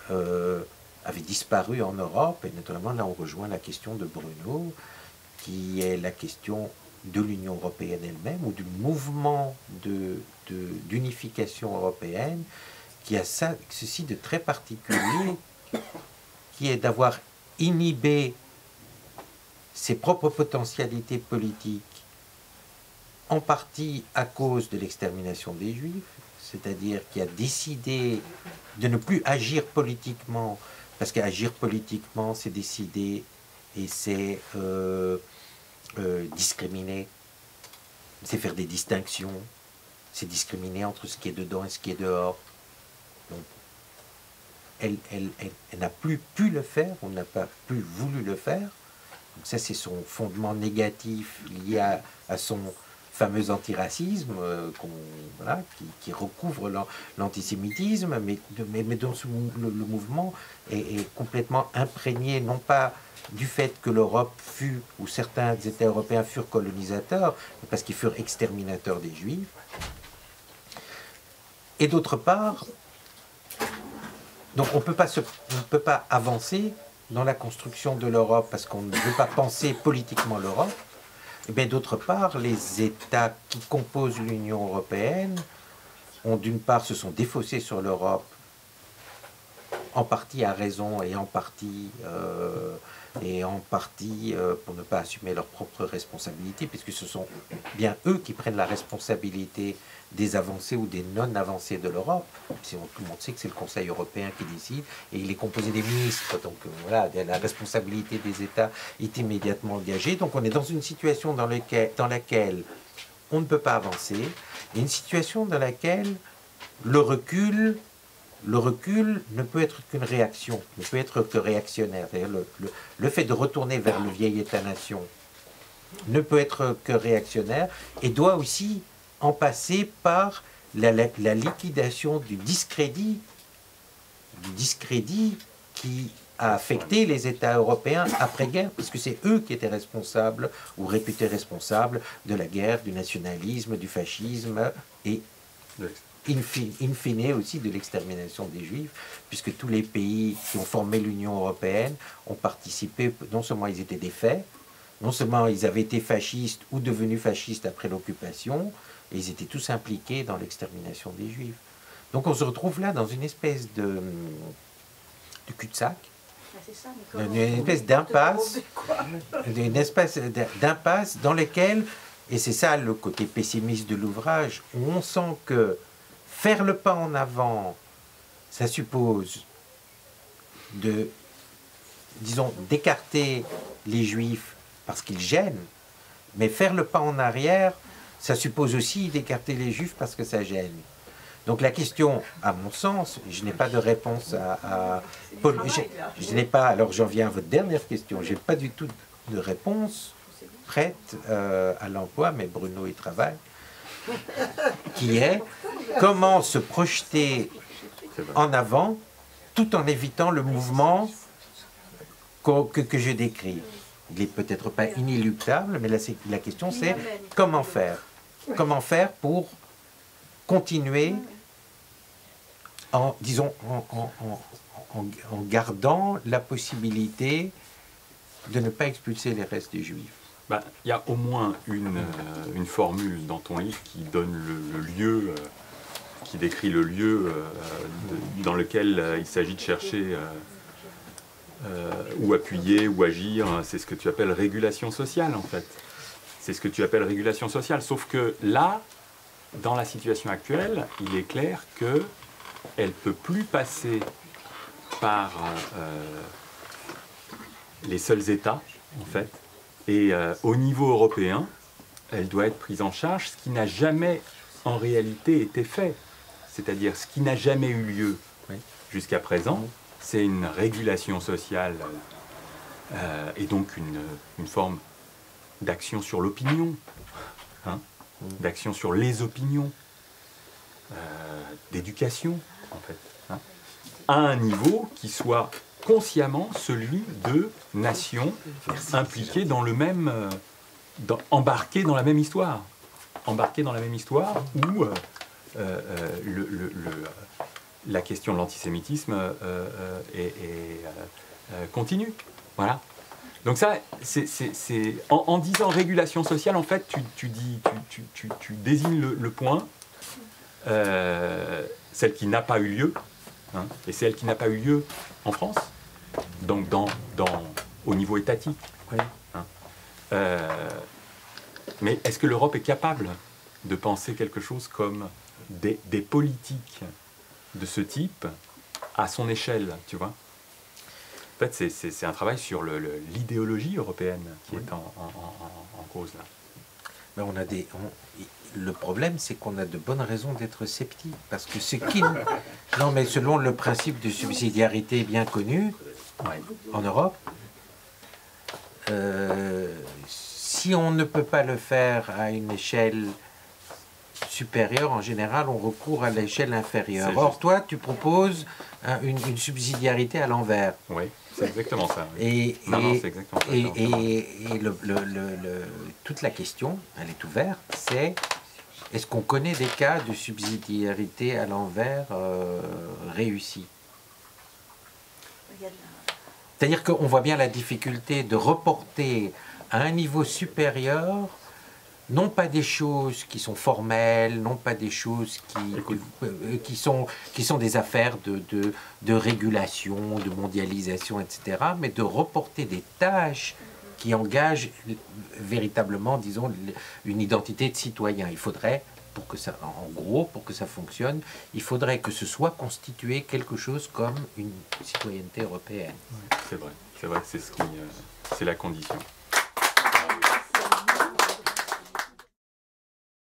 avait disparu en Europe, et naturellement là on rejoint la question de Bruno, qui est la question de l'Union européenne elle-même, ou du mouvement d'unification européenne, qui a ceci de très particulier, qui est d'avoir inhibé ses propres potentialités politiques, en partie à cause de l'extermination des Juifs, c'est-à-dire qui a décidé de ne plus agir politiquement, parce qu'agir politiquement, c'est décider et c'est discriminer, c'est faire des distinctions, c'est discriminer entre ce qui est dedans et ce qui est dehors. Donc, elle n'a plus pu le faire, on n'a pas plus voulu le faire. Donc ça, c'est son fondement négatif lié à son fameux antiracisme qui recouvre l'antisémitisme, mais dont le mouvement est complètement imprégné, non pas du fait que l'Europe fut, ou certains États européens furent colonisateurs, mais parce qu'ils furent exterminateurs des Juifs. Et d'autre part, donc on ne peut pas avancer dans la construction de l'Europe parce qu'on ne veut pas penser politiquement l'Europe. Et bien d'autre part, les États qui composent l'Union européenne ont d'une part se sont défaussés sur l'Europe, en partie à raison et en partie pour ne pas assumer leurs propres responsabilités, puisque ce sont bien eux qui prennent la responsabilité des avancées ou des non-avancées de l'Europe. Tout le monde sait que c'est le Conseil européen qui décide, et il est composé des ministres, donc voilà, la responsabilité des États est immédiatement engagée. Donc on est dans une situation dans laquelle on ne peut pas avancer, et une situation dans laquelle le recul ne peut être qu'une réaction, ne peut être que réactionnaire. Le fait de retourner vers le vieil État-nation ne peut être que réactionnaire, et doit aussi en passer par la liquidation du discrédit qui a affecté les États européens après-guerre, puisque c'est eux qui étaient responsables, ou réputés responsables, de la guerre, du nationalisme, du fascisme, et in fine aussi de l'extermination des Juifs, puisque tous les pays qui ont formé l'Union européenne ont participé, non seulement ils étaient défaits, non seulement ils avaient été fascistes ou devenus fascistes après l'occupation, et ils étaient tous impliqués dans l'extermination des Juifs. Donc on se retrouve là dans une espèce de cul-de-sac, une espèce d'impasse dans laquelle, et c'est ça le côté pessimiste de l'ouvrage, où on sent que faire le pas en avant, ça suppose d'écarter les Juifs parce qu'ils gênent, mais faire le pas en arrière, ça suppose aussi d'écarter les Juifs parce que ça gêne. Donc la question, à mon sens, je n'ai pas de réponse à Paul, je n'ai pas, alors j'en viens à votre dernière question, je n'ai pas du tout de réponse prête à l'emploi, mais Bruno y travaille, qui est comment se projeter en avant tout en évitant le mouvement que je décris. Il n'est peut-être pas inéluctable, mais la question c'est comment faire. Comment faire pour continuer en gardant la possibilité de ne pas expulser les restes des Juifs. Ben, il y a au moins une formule dans ton livre qui donne le lieu, qui décrit le lieu dans lequel il s'agit de chercher ou appuyer ou agir. C'est ce que tu appelles régulation sociale en fait. C'est ce que tu appelles régulation sociale. Sauf que là, dans la situation actuelle, il est clair qu'elle ne peut plus passer par les seuls États, en fait. Et au niveau européen, elle doit être prise en charge, ce qui n'a jamais en réalité été fait. C'est-à-dire ce qui n'a jamais eu lieu jusqu'à présent, c'est une régulation sociale et donc une forme d'action sur l'opinion, d'action sur les opinions, d'éducation, en fait, à un niveau qui soit consciemment celui de nations impliquées dans le même, embarquées dans la même histoire, où la question de l'antisémitisme est continue. Voilà. Donc ça, en disant régulation sociale, en fait, tu désignes le point, celle qui n'a pas eu lieu, et celle qui n'a pas eu lieu en France, donc au niveau étatique. Mais est-ce que l'Europe est capable de penser quelque chose comme des politiques de ce type à son échelle, tu vois? En fait, c'est un travail sur l'idéologie européenne qui est en cause là. Mais le problème, c'est qu'on a de bonnes raisons d'être sceptiques, parce que ce qui... Non, mais selon le principe de subsidiarité bien connu en Europe, si on ne peut pas le faire à une échelle supérieure, en général, on recourt à l'échelle inférieure. Or, toi, tu proposes une subsidiarité à l'envers. Oui, c'est exactement ça. Et c'est exactement ça. Et toute la question, elle est ouverte, c'est est-ce qu'on connaît des cas de subsidiarité à l'envers réussis? C'est-à-dire qu'on voit bien la difficulté de reporter à un niveau supérieur non pas des choses qui sont formelles, non pas des choses qui sont des affaires de régulation, de mondialisation, etc., mais de reporter des tâches qui engagent véritablement, disons, une identité de citoyen. Il faudrait pour que ça, en gros, pour que ça fonctionne, il faudrait que ce soit constitué quelque chose comme une citoyenneté européenne. C'est vrai, c'est la condition.